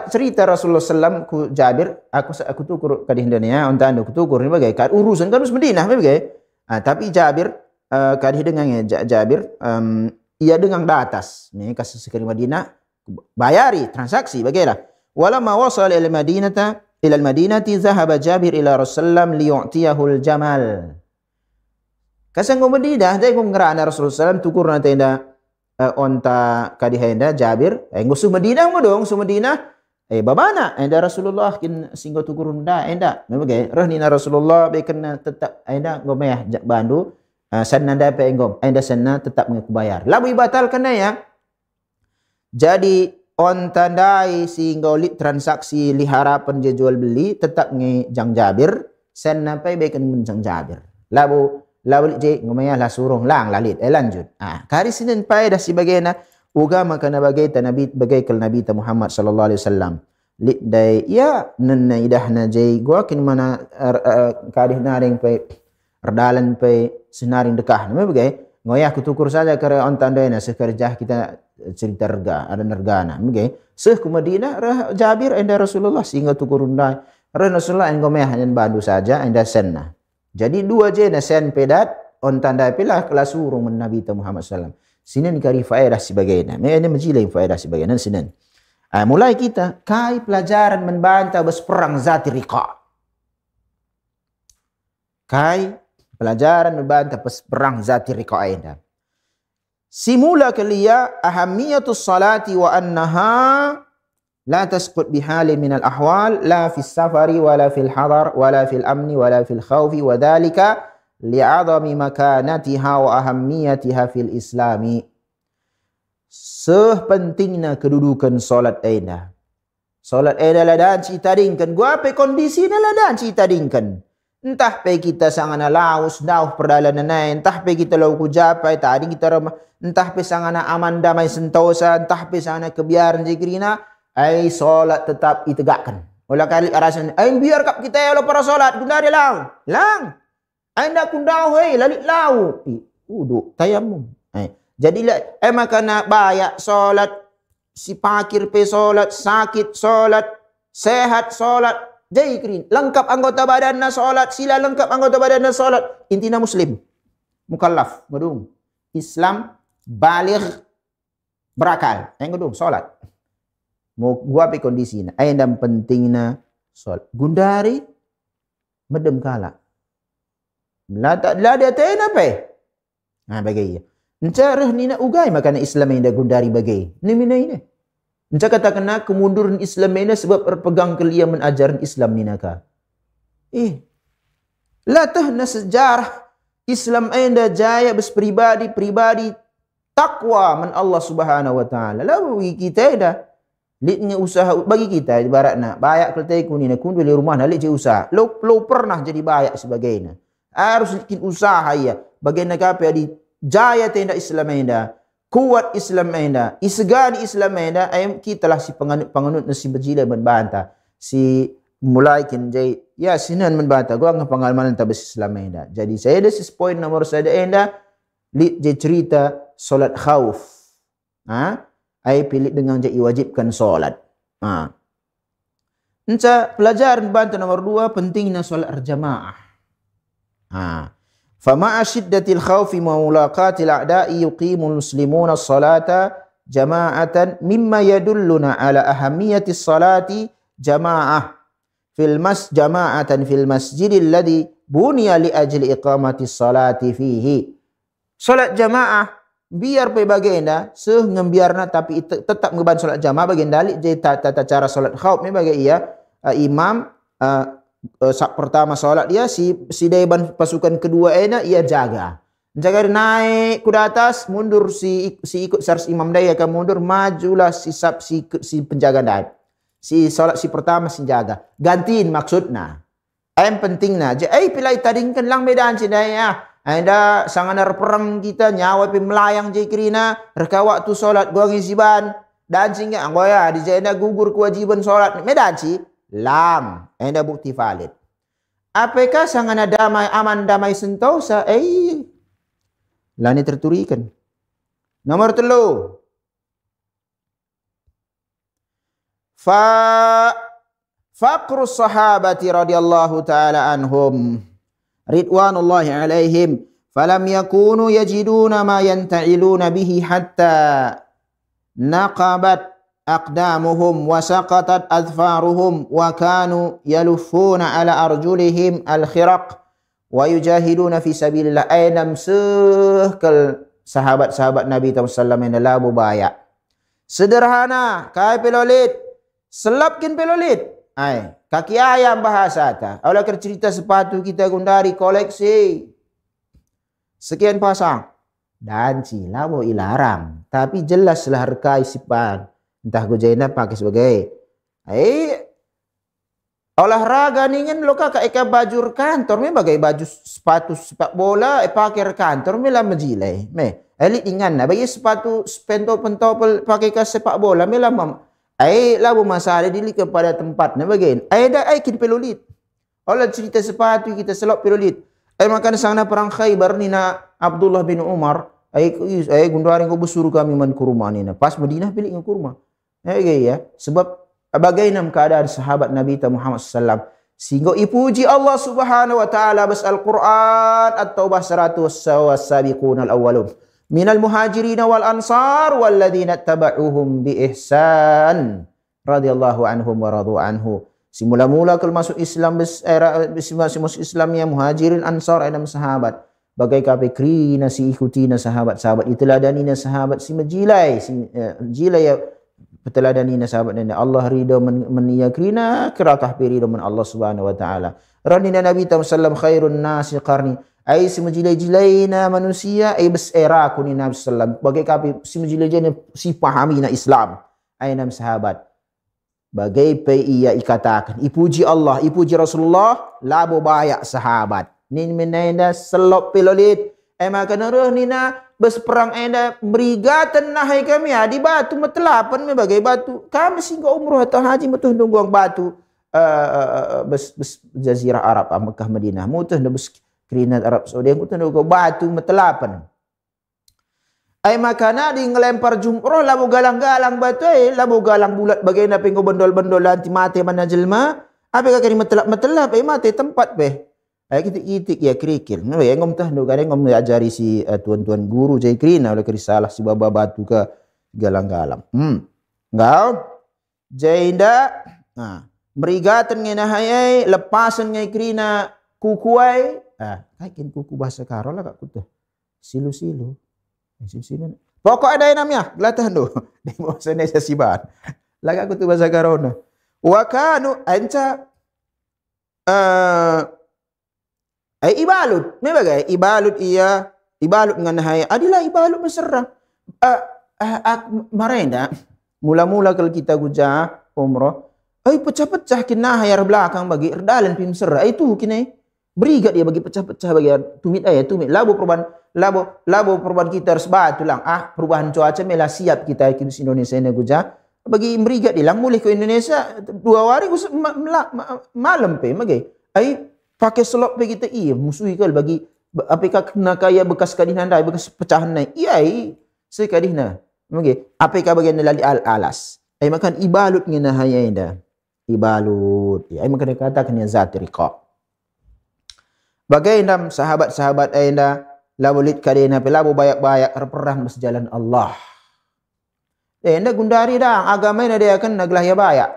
cerita Rasulullah sallam ku Jabir, aku tukur kadihndania onta ando kutukur ni bagai urusan kan Madinah bagai. Tapi Jabir kadih dengan Jabir ia dengan batas. Ni kasus sekali Madinah bayari transaksi bagailah. Walamma wasala ila al-Madinati zahaba Jabir ila Rasulullah liyu'tiyahu al-jamal. Kasang Madinah dai kong ngrana Rasulullah sallam tukur na tenda onta kadihenda Jabir ngusu Madinah mo dong su Madinah babana enda Rasulullah kin singgo tukurun da enda memang rohni na Rasulullah be kena tetap enda ngomeh bandu sanna da pe ngom enda sanna tetap mengaku bayar labu batalkan ya. Jadi onta dai singgo transaksi li harapan je jual beli tetap nge jang Jabir sanna pe be kan menjang Jabir labu je ngomaya lah surung lang lalit lanjut. Kari sinin pai dah si bagena ugama kana bagai ta nabi bagai kal nabi ta Muhammad sallallahu alaihi wasallam lit dai ya nanna idahna je gua kin mana kadih naring pai redalan pai senaring dekah nama bagai ngoyah kutukur saja kare ontan dena sekerjah kita cerita rega ada nergana bagai seh ke Madinah Jabir enda Rasulullah sehingga tukurun dai Rasulullah ngomaya hanya bandu saja enda senna. Jadi dua je na sen pedat on tanda pilah kelas surung Nabi Muhammad sallam. Sinin kari faedah sebagainya. Ini menjilai faedah sebagainya sinin. Mulai kita kai pelajaran membantah bas perang Zati Riqa. Kai pelajaran membantah bas perang Zati Riqa aida. Simula kelia ahamiyatus salati wa annaha لا تسقط بحال من الأحوال لا في السفر ولا في الحضر ولا في الأمن ولا في الخوف وذلك لعظم مكانتها وأهميتها في الإسلام. Sepentingnya kedudukan solat aida. Solat aida ladan cita dingkan. Gua pe kondisi na ladan cita dingkan. Entah pe kita sangana laus dauh perdalanan nain, entah pe kita lau kujapai tadi kita ramah, entah pe sangana aman damai sentosa, entah pe sangana kebiaran jigrina. Ai solat tetap ditegakkan. Olah kali arasan, ai biar kap kita ya para solat guna dia lang. Ai ndak kundau hei lalit lau. Uduk tayamum. Jadi makana bayak solat si pakir pe solat, sakit solat, sehat solat, jadi krin lengkap anggota badanna solat, sila lengkap anggota badanna solat. Intina muslim. Mukallaf, gedung. Islam baligh berakal. Yang gedung solat. Mau gua pe kondisi na ai ndam penting na solat gundari medem kala la dia tena pe bagai encareh ni na ugai makana Islam ina gundari bagai ni mina ini enca kata kena kemunduran Islam ina sebab berpegang kelia menajaran Islam ni naka la tahna sejarah Islam ina jaya bes pribadi takwa man Allah Subhanahu wa taala lawi kita dah litnya usaha bagi kita ibaratna bayak keltai ku ni kun beli rumah nalik je usaha lo pernah jadi bayak sebagainya harus bikin usaha ya bagaimana kape di jaya tenda Islam enda kuat Islam enda, isegani Islam enda, ayam kita lah si penganut nasi berjila membantah. Si mulai kinjai, ya sinan membantah, gua ngah pengalaman tak besi Islam enda. Jadi saya ada poin nomor saya enda, lit je cerita solat khauf. Ay pilih dengan je iwajibkan solat. Enca pelajaran bantu nomor 2 pentingnya solat berjamaah. فمع شدة الخوف وملاقاة الأعداء يقيم المسلمون الصلاة جماعة مما يدلنا على أهمية الصلاة جماعة في المسجد الذي بني لأجل إقامة الصلاة فيه. Solat jamaah biar bagaimana ngembiarna tapi tetap ngeban solat jamaah bagian dalil je tata cara solat khauf ni bagi ia imam sak pertama solat dia si daiban pasukan kedua ia jaga naik kuda atas mundur si ikut sars imam dia akan mundur majulah si penjaga dan si solat si pertama si jaga gantiin maksudnya yang pentingnya je pilai tadingkan lang medan cidaya ada sanganar perang kita nyawa pi melayang je kirina reka waktu solat gua ngisiban dan sehingga anggoya di jena gugur kewajiban solat medan si lang, ada bukti valid. Apakah sangana damai aman damai sentosa? Lani terturikan. Nomor 3. Faqrus sahabati radhiyallahu ta'ala anhum ridwanullahi alaihim falam yakunu yajiduna ma yanta'iluna bihi hatta naqabat أقدامهم وسقطت أظفارهم وكانوا يلفون على أرجلهم الخرق ويجاهدون في سبيل الله. Enam sehkel sahabat-sahabat Nabi SAW yang adalah bubaya. Sederhana, kai pelolit, selapkin pelolit. Kaki ayam bahasa ta. Awalnya cerita sepatu kita gundari koleksi. Sekian pasang. Dan cilabo ilarang. Tapi jelaslah rekai sipan. Entah gujaina pakai sebagai olahraga ningen lo kakak eka baju kantor me bagai baju sepatu sepak bola pakai kantor me lah menjilai me elit ingan na bagi sepatu pentol pakai ke sepak bola me lah labu masalah dili kepada tempatnya bagian dah kin pelulit olah cerita sepatu kita selok pelulit makan sana perang Khaybar ni na Abdullah bin Umar gundaring ko busuru kami man kurma ni na pas Madinah pilih ng kurma. Ya, sebab bagaimana keadaan sahabat Nabi Muhammad SAW sehingga ipuji Allah Subhanahu wa taala bas Al-Quran At-Taubah 100 was-sabiqun al-awwalun minal muhajirin wal ansar walladzina tabauhum bi ihsan radhiyallahu anhum wa radu anhu. Simula-mula kalau masuk Islam masuk Islam ya muhajirin ansar enam sahabat bagai kape krina si ikutina sahabat-sahabat iteladani sahabat si majilai ya peteladani sahabat dan Allah ridha meniyakrina keratah ridha man Allah Subhanahu wa taala. Ranina Nabi sallallahu khairun nasi qarni ai semajilai-jilaina manusia bes era ku ni Nabi sallallahu bagai kapi semajilai-jilaina si pahami na Islam ai enam sahabat bagai pe ia ikatakan ipuji Allah ipuji Rasulullah labo bayak sahabat nin menaida selop pelolit maka naruh nina bes perang enda berigatan nahai kami di batu metelapan me bagai batu kami singgo umroh atau haji betul nungguang batu bes jazirah Arab Mekah Madinah mutuh bes kerinat Arab Saudi aku tuh nunggu batu metelapan maka na di ngelempar jumroh labu galang-galang batu labu galang bulat bagai na penggo bendol-bendol lanti mate mana jelma apa kali metelap mate tempat kitik-kitik ya kerikil. Ngom tah do kadang ngom ajari si tuan-tuan guru jai krina oleh kerisalah si baba batu ke galang-galang. Ngau jainda berigatan ngena hayai lepasan ngai krina kukuai. Kaikin kuku bahasa karo lah kak kutu. Silu-silu. Silu-silu. Pokok ada namanya gelatah do. Di bahasa Indonesia siban. Lah kak kutu bahasa karona. Wa kanu anca ibalut, memang ibalut ia ibalut dengan hai adalah ibalut mesra. Marenda mula-mula kalau kita guja umrah, pecah-pecah kena hayar belakang bagi erdalan pim mesra itu kini berigat dia bagi pecah-pecah bagi tumit tumit labu labo perubahan kita harus batulang. Perubahan cuaca melah siap kita di Indonesia ini guja. Bagi merigat dilang mulai ke Indonesia 2 hari malam pe magai. Ai pakai selop pe kita musuhi kal bagi apakah kena kaya bekas kadihna dai bekas pecahan nai. Sekadihna. Magai. Apakah bagian lali alas. Ai makan ibalut ngena hayai dah. Ibalut. Ai makan katakan ya zat riqa. Bagai ndam sahabat-sahabat anda labulit kadena pelabo bayak-bayak perang bersejalan Allah. Anda gundari dah agama ina dia kan naglah ya bayak.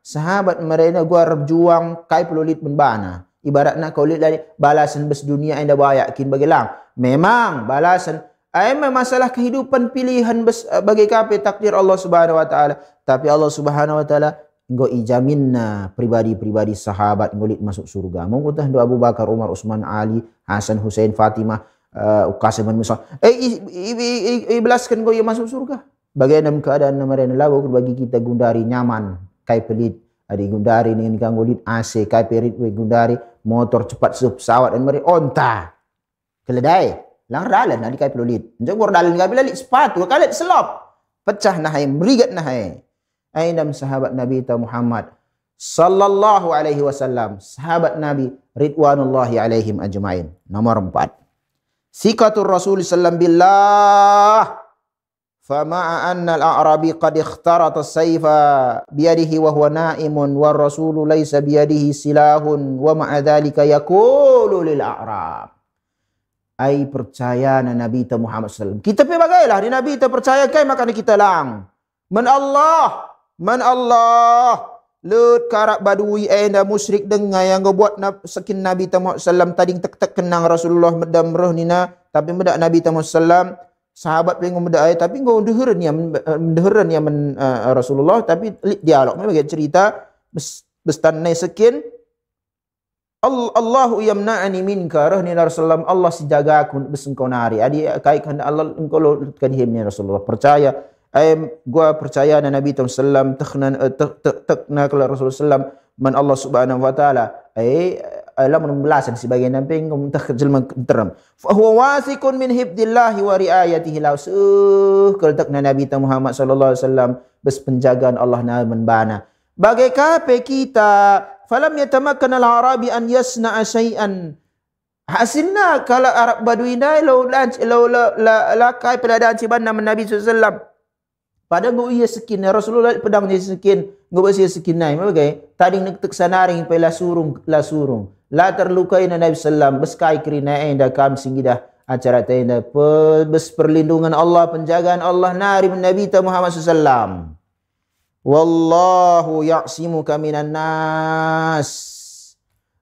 Sahabat mereka gua berjuang kai pelulit menbana. Ibaratna kau lihat dari balasan bes dunia anda bayak kin bagilang. Memang balasan memang masalah kehidupan pilihan bagi kape takdir Allah Subhanahu wa taala. Tapi Allah Subhanahu wa taala engko ijaminna pribadi-pribadi sahabat ngolit masuk surga. Monggo tah Abu Bakar, Umar, Utsman, Ali, Hasan, Husain, Fatimah, Qasim bin Musa. Ibelaskan kau yang masuk surga. Bagaimana keadaan mereka lalu bagi kita gundari nyaman, kai pelit, ada gundari dengan kangolit AC, kai perit gundari motor cepat pesawat dan mereka onta. Keledai lang dalan na di kay pelulit. Njang gor dalan gabi lali sepatu kalit selop. Pecah nahai, merigat nahai. Ainam sahabat Nabi Muhammad sallallahu alaihi wasallam, sahabat Nabi ridwanullahi alaihim ajmain. Nomor 4. Sikatur Rasul sallam billah. Fama'a anna al-a'rabi qad ikhtarata as-sayfa biyadihi wa huwa na'imun war rasulu laysa biyadihi silahun wa ma'a dhalika yaqulu lil a'rab. Ai percaya na Nabi Muhammad sallallahu alaihi wasallam. Kita pe bagailah di Nabi percaya kai maka kita lang. Man Allah lut karak badui enda musyrik dengai yang buat sakin Nabi Muhammad sallam tading tek kenang Rasulullah medam roh nina tapi medak Nabi Muhammad sallam sahabat pengen medak ai tapi ngau deheureun ya Rasulullah tapi dialog bagi cerita bestanai sekin Allahu yamna'ani minka roh nina Rasulullah Allah sijaga aku besengkau nari adi kai kan Allah engkau lut kadihim ni Rasulullah percaya gua percaya na Nabi sallam tekna kala Rasulullah sallam man Allah Subhanahu wa taala lamun belasan sebagian namping jelma terem fa huwa wasikun min hibdillahi wa riayatihi law kal tekna Nabi Muhammad sallallahu alaihi wasallam bes penjagaan Allah na menbana bagai kape kita falam yatamakkan al-arabi an yasna'a syai'an hasilna kala Arab Baduina la kai peladaan ciban Nabi sallallahu alaihi wasallam pada ngau ia sekin Rasulullah pedang dia sekin ngau besia sekin nai bagai tadi nak tek sanaring pe la surung la terlukai na Nabi sallam beskai krina enda kam singidah acara tenda bes perlindungan Allah penjagaan Allah nari Nabi Muhammad sallam wallahu ya'simuka minan nas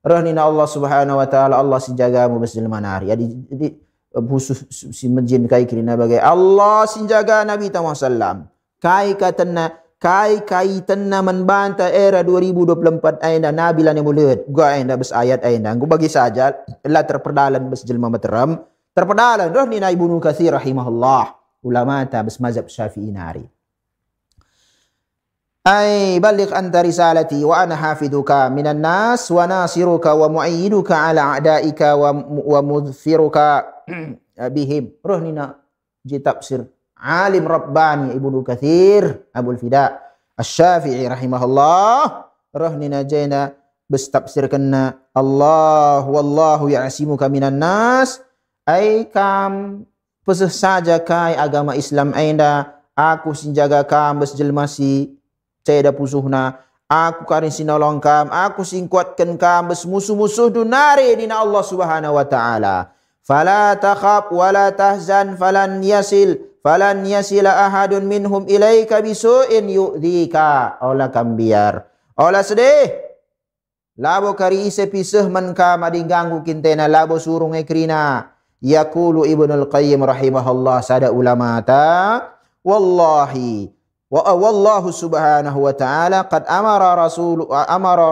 rahnina Allah Subhanahu wa taala Allah sinjagamu bes jelma nari jadi busuh si menjin kai krina bagai Allah sinjaga Nabi Muhammad sallam kai tanna membanta era 2024 aina Nabi lan mulut gua aina bes ayat aina gua bagi saja la terperdalan bes jelma materam terperdalan roh ni Ibnu Katsir rahimahullah ulama ta bes mazhab Syafi'i nari ai baligh anta risalati wa ana hafiduka minan nas wa nasiruka wa mu'ayyiduka ala a'daika wa mudhfiruka bihim roh ni ji tafsir alim Rabbani Ibnu Katsir Abul Fida Asy-Syafi'i rahimahullah rahnina jaina bestafsirkanna Allah wallahu ya'simuka minan nas ai kam peseh saja kai agama Islam ainda aku sinjaga kam bes jelma si ceda pusuhna aku karin sinolong kam aku singkuatkan kam bes musuh-musuh dunare dina Allah Subhanahu wa taala fala takhaf wala tahzan falan yasila ahadun minhum ilaika bisu'in yu'dhika ola kambiar ola sedih labo kari ise piseh man ka mading ganggu kintena labo surung ekrina yaqulu Ibnul Qayyim rahimahullah sada ulama ta wallahi wallahu subhanahu wa ta'ala qad amara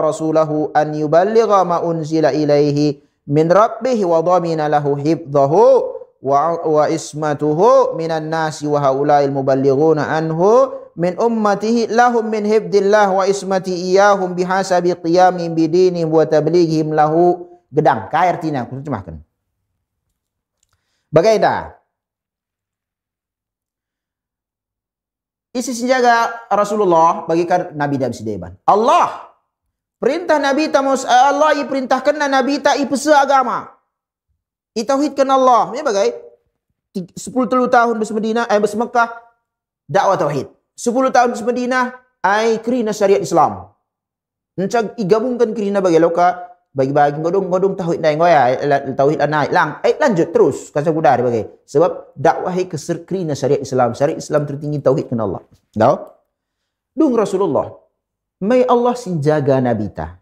rasulahu an yuballigha ma unzila ilaihi min rabbih wa dhamina lahu hifdhahu wa ismatuhu minan nasi wa haula'il muballighuna anhu min ummatihi lahum min hifdillah wa ismati iyahum bihasabi qiyamihim bidinihim wa tablighihim lahu gedang kair tina aku terjemahkan Bagaimana? Isi senjaga Rasulullah bagikan Nabi dan Sideban. Allah perintah Nabi tamus Allah perintahkan Nabi ta ipesa agama. Itauhidkan Allah. Ini bagai 10 tahun bes Madinah bes Mekah dakwah tauhid. 10 tahun bes Madinah ai kerina syariat Islam. Encak igabungkan kerina bagi loka bagi-bagi godong tauhid dai ngoya tauhid anai lang lanjut terus kasa budar bagi sebab dakwah ke kerina syariat Islam tertinggi tauhidkan Allah. Tahu? Dung Rasulullah mai Allah sinjaga Nabi ta.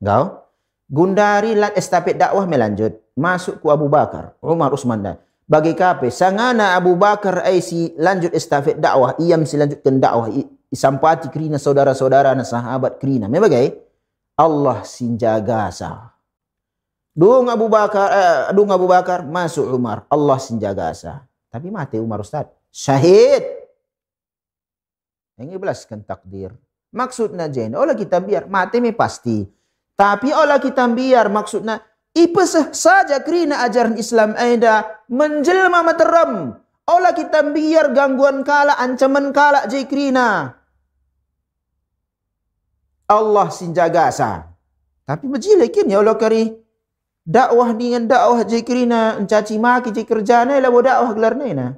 Tahu? Gundari lat estafet dakwah melanjut masuk ku Abu Bakar, Umar, Utsman dan bagi kape sangana Abu Bakar ai si lanjut estafet dakwah iam si lanjutkan dakwah isampati kerina saudara-saudara na sahabat kerina me bagai Allah sinjaga sa. Dung Abu Bakar masuk Umar, Allah sinjaga sa. Tapi mati Umar Ustaz. Syahid. Yang ibalaskan takdir. Maksudnya jen, olah kita biar mati me pasti. Tapi olah kita biar maksudnya ipesah saja kerina ajaran Islam aida menjelma materam. Olah kita biar gangguan kala, ancaman kala je kerina. Allah sinjaga sa. Tapi berjilekin ya Allah kari dakwah dengan dakwah je kerina encaci maki je kerjana lah dakwah gelarna na.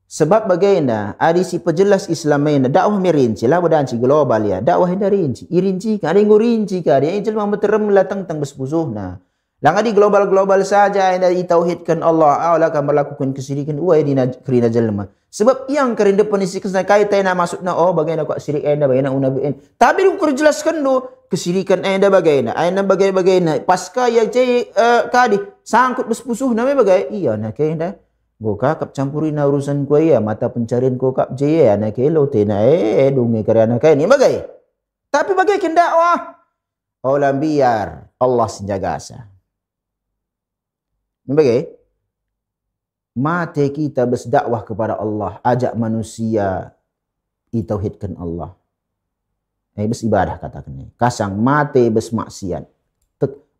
Sebab bagaimana ada si pejelas Islam na dakwah merinci lah bodanci global ya. Dakwah hendak rinci, irinci ka ada ngorinci ka dia jelma meterem latang tang bespusuhna. Lang adi global saja yang ditauhidkan Allah akan melakukan kesyirikan uai di kerina jelma. Sebab yang kerin depan isi kesana kaitan na masuk na bagaimana kok syirik enda bagaimana unabiin. Tapi lu kerjelaskan do kesyirikan enda bagaimana. Enda bagaimana pasca yang kadi sangkut bespusuh namanya bagaimana. Iya nak enda. Go kakap campurin urusan ko ya mata pencarian ko kap je ya nak lo tena dungi karena kay ni bagai. Tapi bagai ken dakwah. Olam biar Allah senjaga asa. Ni bagai. Mate kita berdakwah kepada Allah, ajak manusia itauhidkan Allah. Bes ibadah katakan ni. Kasang mate bes maksiat.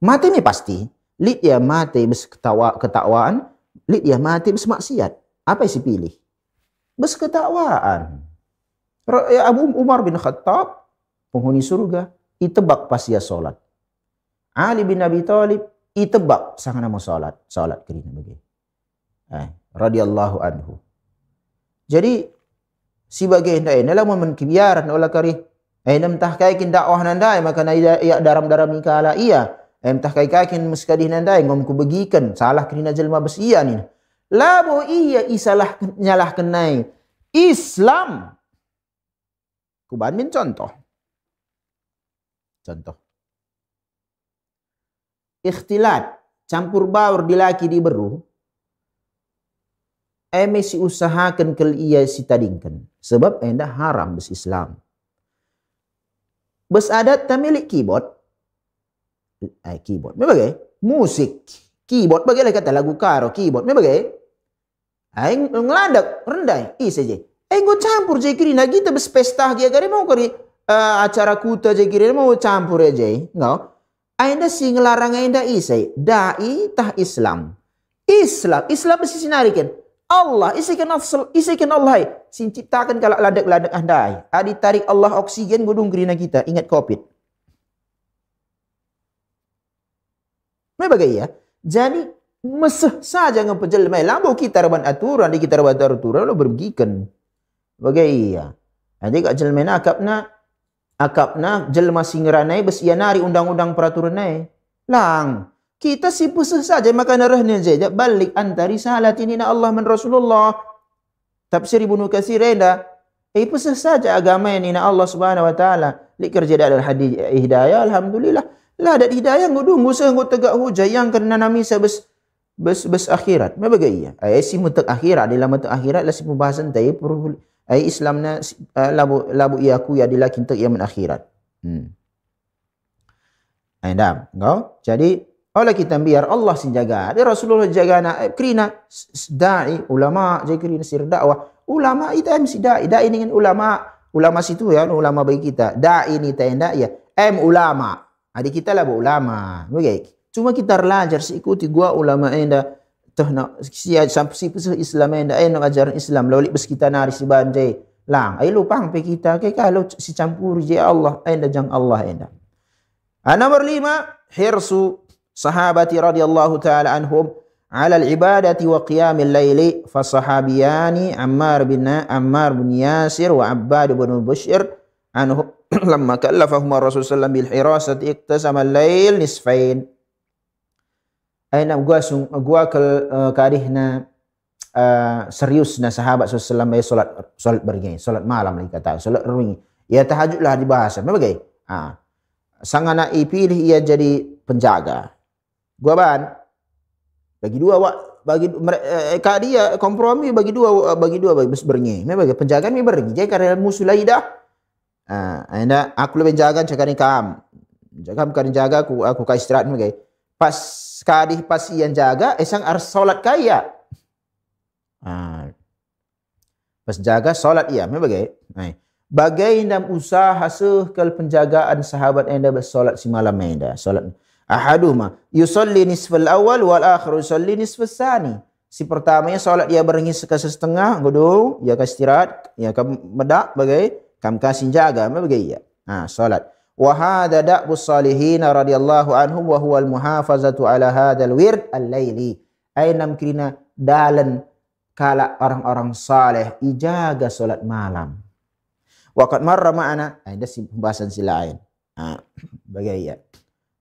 Mate ni pasti. Lid ya mate bes ketakwaan. Lid ya mati bes maksiat. Apa isi pilih? Bes ketakwaan. Abu Umar bin Khattab, penghuni surga, itebak pas ia solat. Ali bin Abi Thalib, itebak sangat nama solat. Solat kerina bagi. Radhiyallahu anhu. Jadi, si bagai hendak dalam momen kebiaran olah kari. Entah kaikin dakwah nandai, maka ia daram-daram ikala iya. Entah kaikin muskadih nandai ngom ku begikan salah kerina jelma besia ni. Labo iya isalah nyalah kenai Islam. Ku banding contoh. Ikhtilat campur baur di laki di beru. Si usahakan kel iya si tadingkan. Sebab enda haram bes Islam. Bes adat tamilik keyboard. Keyboard. Memang musik. Keyboard bagaimana kata lagu karo keyboard. Memang aing ngeladak rendah. Saja. Go campur je kiri. Nah kita berpesta dia kari mau kari acara kuta je kiri mau campur aja. Ngau. Ainda si ngelarang ainda isai. Dai tah Islam. Islam besi sinarikan. Allah isikan Allah. Sin ciptakan kalau ladak-ladak andai. Adi tarik Allah oksigen gudung kerina kita. Ingat COVID. Bagai ya. Jadi meseh saja ngam pejelma. Lambo kita raban aturan, di kita raban aturan lo bergikan. Bagai ya. Nanti kak jelma akapna jelma singranai bes ia nari undang-undang peraturan nai. Lang. Kita si peseh saja maka narahnya saja balik antari salat ini na Allah man Rasulullah. Tafsir Ibnu Katsir enda. Peseh saja agama ini na Allah Subhanahu wa taala. Li kerja dalam hadis hidayah alhamdulillah. Lah ada hidayah ngudung usah ngut tegak hujah yang kena nami sebes akhirat. Apa bagai ya? Si mutak akhirat dalam mutak akhirat lah si pembahasan tadi Islamna labu iaku ya dilakin tak iaman akhirat. Aindam, ngau? Jadi oleh kita biar Allah sinjaga. Dia Rasulullah jaga nak kerina dai ulama jadi kerina sir dakwah. Ulama itu mesti dai dengan ulama situ ya ulama bagi kita. Dai ni tenda ya ulama. Adik kita lah ulama. Bagai. Cuma kita belajar ikuti gua ulama enda tuh nak sampai si Islam enda nak ajaran Islam lalu bes kita nari si banjai lang ai lupang pe kita ke kalau si campur je Allah enda jang Allah enda. Nomor 5 hirsu sahabati radhiyallahu taala anhum ala al-ibadati wa qiyamil laili fa sahabiyani Ammar bin Yasir wa Abbad bin Bushr anhu lamma kallafahum Rasul sallallahu bil hirasati iktasama al-lail nisfain. Aina gua kadihna serius na sahabat sallallahu alaihi wasallam solat bergi solat malam lagi kata solat rungi ya tahajudlah dibahas bagai sangana ipilih ia jadi penjaga gua ban bagi dua dia kompromi bagi dua bagi bergi bagi penjaga mi bergi jadi karena musuh laidah anda aku lebih jaga cakap kan jaga aku ka istirahat bagai pas kadih pas yang jaga esang harus solat kaya pas jaga solat ia bagai bagai dalam usaha sekal penjagaan sahabat anda bersolat si malam anda solat ahaduhuma yusalli nisfal awal wal akhir yusalli nisfas sani. Si pertamanya solat dia berengis setengah godong ia ka istirahat ia ka medak bagai kam kasih jaga bagai ia solat. Wa hadha da'bus salihin radhiyallahu anhum wa huwa al muhafazatu ala hadzal wird al-laili. Ainam kirina dalan kala orang-orang saleh ijaga solat malam. Waqad marra ma'ana ada si pembahasan si lain. Bagai ya.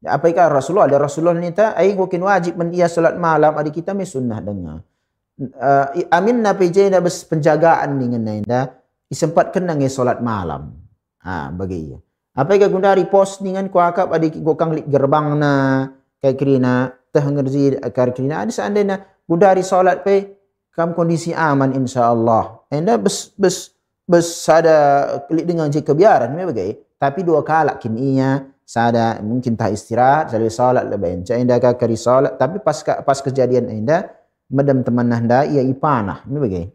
Apa ikan Rasulullah ada Rasulullah ni ta ai mungkin wajib mendia solat malam ada kita me sunnah dengar. Amin na pejena bes penjagaan dengan nenda isempat kenang solat malam. Bagai ya. Apa ikan gundari pos dengan kuakap ada gokang lik gerbang na kai kirina teh ngerzi akar kirina ada seandainya gundari solat pe kam kondisi aman insyaallah. Enda bes sada klik dengan je kebiaran me bagai tapi dua kala kininya sada mungkin tak istirahat jadi solat lebih enca enda ka kari solat tapi pas kejadian enda madam teman nanda ia ipanah me bagai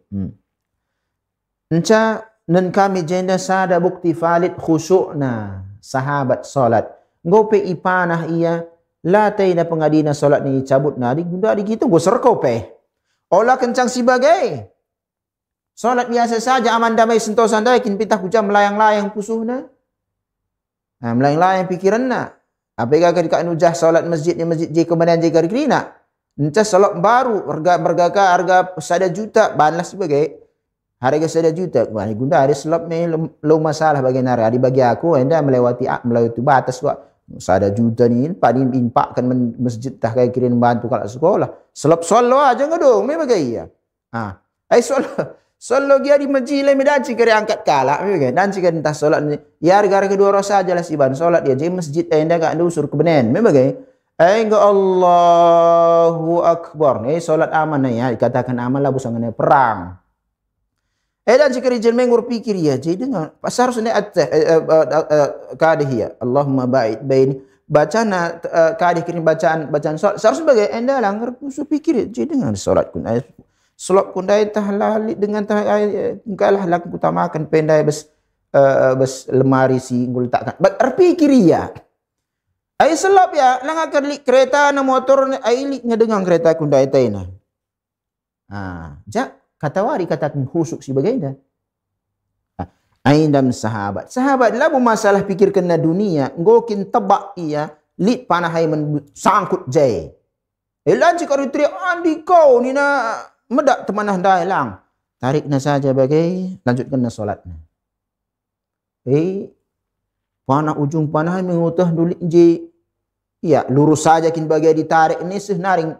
enca nan kami jenda sada bukti valid khusyukna sahabat solat ngope ipanah ia lataina pengadina solat ni cabut nadi gunda di gitu go serko pe olah kencang si bagai solat biasa saja aman damai sentosa dai kin pitah kujam melayang-layang pusuhna melayang-layang pikiranna apa ga ka nujah solat masjid je kemudian je kari krina enta solat baru harga sada juta balas sebagai harga sada juta wah gunda ada selop me lo masalah bagi nara di bagi aku anda melewati batas gua sada juta ni padin impakkan masjid tah kai kirim bantu kalau sekolah selop solo aja ngadong me bagi ya ai solo dia di masjid le medanci kare angkat kala me bagi dan jika entah solat ni ya harga kedua rasa aja lah si ban solat dia je masjid anda gak usur ke benen me bagi enggak Allahu akbar ni solat aman ya dikatakan aman lah busangan perang. Dan jika rijal mengur pikir ya, jadi dengar pasar harusnya kadih ya. Allahumma ba'id baini bacana kadih kirim bacaan solat. Seharusnya sebagai anda langgar pusu pikir ya, jadi dengar solat kun solat kun dai tahlali dengan engkalah laku utamakan pendai bes lemari si ngul takkan. Berpikir ya. Ai selap ya, langgar kereta na motor ai ngedengang kereta kun dai taina. Kata wari katakan khusuk si bagaimana? Aindam sahabat lah masalah pikir kena dunia ngokin tebak ia lit panahai sangkut jai. Elan jika ritri andi kau ni na medak temanah dah lang tarik na saja bagai lanjutkan na solatnya. Panah ujung panah mengutah dulik je. Ya lurus saja kin bagai ditarik ni senaring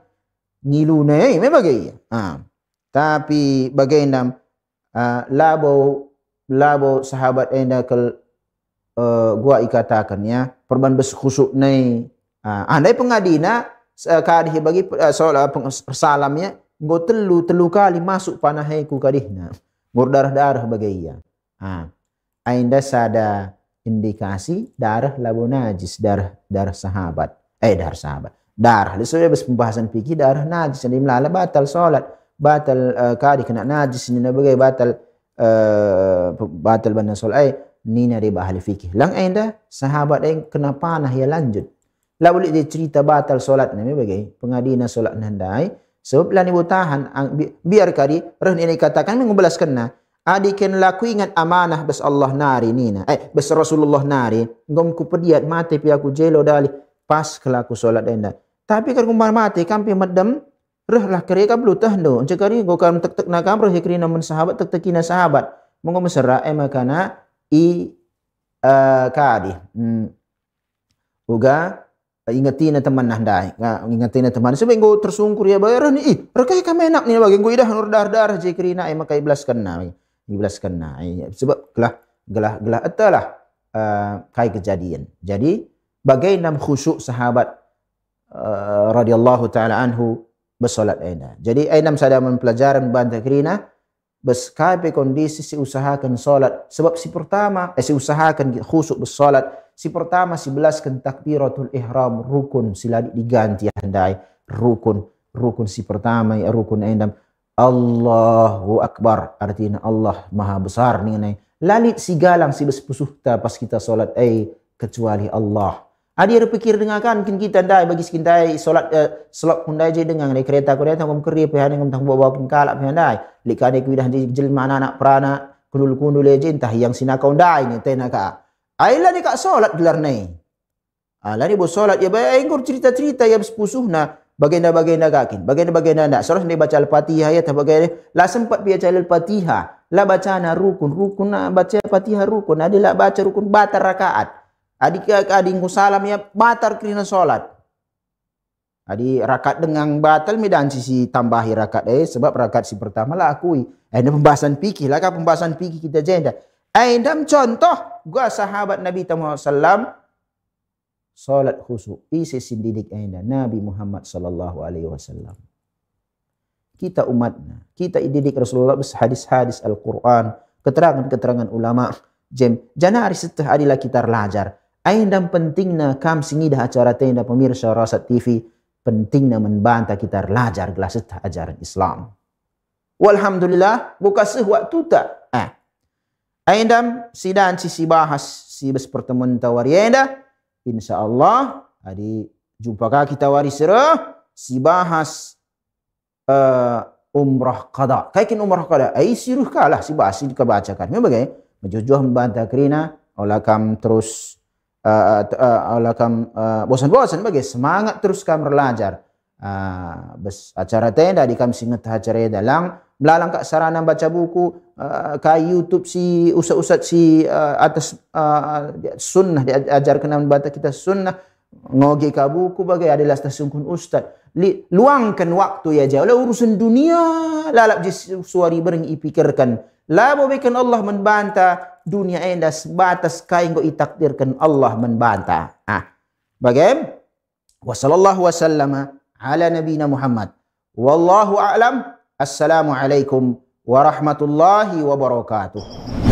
ngilu ne me bagai. Tapi bagaimana labo sahabat enda kel gua ikatakan ya perban bes khusuk nai andai pengadina kadih bagi soal salamnya go telu kali masuk panahai ku kadihna darah bagai ya ainda sada indikasi darah labo najis darah sahabat darah disebut bes pembahasan fikih darah najis yang dimlala batal solat batal kadi kena najis ni bagai batal bana solat ni dari ahli fikih lang enda sahabat yang kena panah ya lanjut La boleh dia cerita batal solat ni bagai pengadina solat nandai. Sebab lah ni tahan biar kari reh ni katakan mengubelas kena. Adikan laku ingat amanah bes Allah nari ni na. Bes Rasulullah nari. Ngom ku pediat mati pi aku jelo dali pas kelaku solat enda. Tapi kalau kumar mati kampi madam reh lah kari ka belu tahno. Cakari go kam tek-tek na kam reh kri na men sahabat tek-tekina sahabat. Monggo mesra makana kadi. Uga ingatina teman nahdai, ingatina teman sebab go tersungkur ya bayar ni rekai kami enak ni bagi go idah darah jekrina makai belas kena sebab gelah etalah kai kejadian. Jadi bagai nam khusyuk sahabat radhiyallahu taala anhu bersolat aina. Jadi ainam sada mempelajaran bantah krina bes kai kondisi si usahakan solat sebab si pertama si usahakan khusyuk bersolat. Si pertama si belaskan takbiratul ihram rukun sila diganti handai rukun si pertama ya rukun endam Allahu Akbar artinya Allah maha besar mengenai lalit si galang si bespusuhta pas kita solat kecuali Allah. Adir pikir dengarkan kita ndai bagi sekindai solat selok hundai je dengan kereta ngom keri pe ngom tang bawa kalak pe handai likane kuidah di jelma anak prana kunul je entah yang sinakau ndai ni tenaka. Ailah ni kak solat gelar ni. Alah ni bos solat ya baik engkau cerita-cerita ya sepusuhna bagenda kakin. Bagenda nak. Seharusnya dia baca Al-Fatihah ya tak bagenda. Lah sempat baca Al-Fatihah. Lah baca na rukun nak baca Fatihah rukun. Adalah baca rukun batal rakaat. Adik salam ya batal kerana solat. Adi rakaat dengan batal medan sisi tambahi rakaat sebab rakaat si pertama lah akui. Ini pembahasan fikih lah kan pembahasan fikih kita jenda. Dalam contoh gua sahabat Nabi Muhammad sallam salat khusyuk isi sindidik Nabi Muhammad sallallahu alaihi wasallam. Kita umatnya, kita didik Rasulullah hadis-hadis Al-Quran, keterangan-keterangan ulama. Janari setah adilah kita belajar. Dalam pentingnya kam singidah acara tenda pemirsa Rasat TV, pentingnya membantah kita belajar gelas setah ajaran Islam. Walhamdulillah buka sewaktu tak. Aindam sidang si bahas si pertemuan tawari enda insyaallah adi jumpa kita wari serah si bahas umrah qada kaikin umrah qada siruh kalah si bahas si kebacakan memang bagai menjujuh membantah kerina olakam terus olakam bosan-bosan bagai semangat terus kam belajar bes acara tenda di kam singet acara dalang melalang kak sarana baca buku ka YouTube si usat-usat si atas sunnah diajarkan membaca kita sunnah ngoge ka buku bagai adalah stasungkun ustaz luangkan waktu ya jauh urusan dunia lalap je suari bereng ipikirkan la bobekan Allah membantah dunia enda sebatas kai ngo itakdirkan Allah membantah bagai wa sallallahu wasallama ala nabiyina Muhammad wallahu a'lam. Assalamualaikum warahmatullahi wabarakatuh.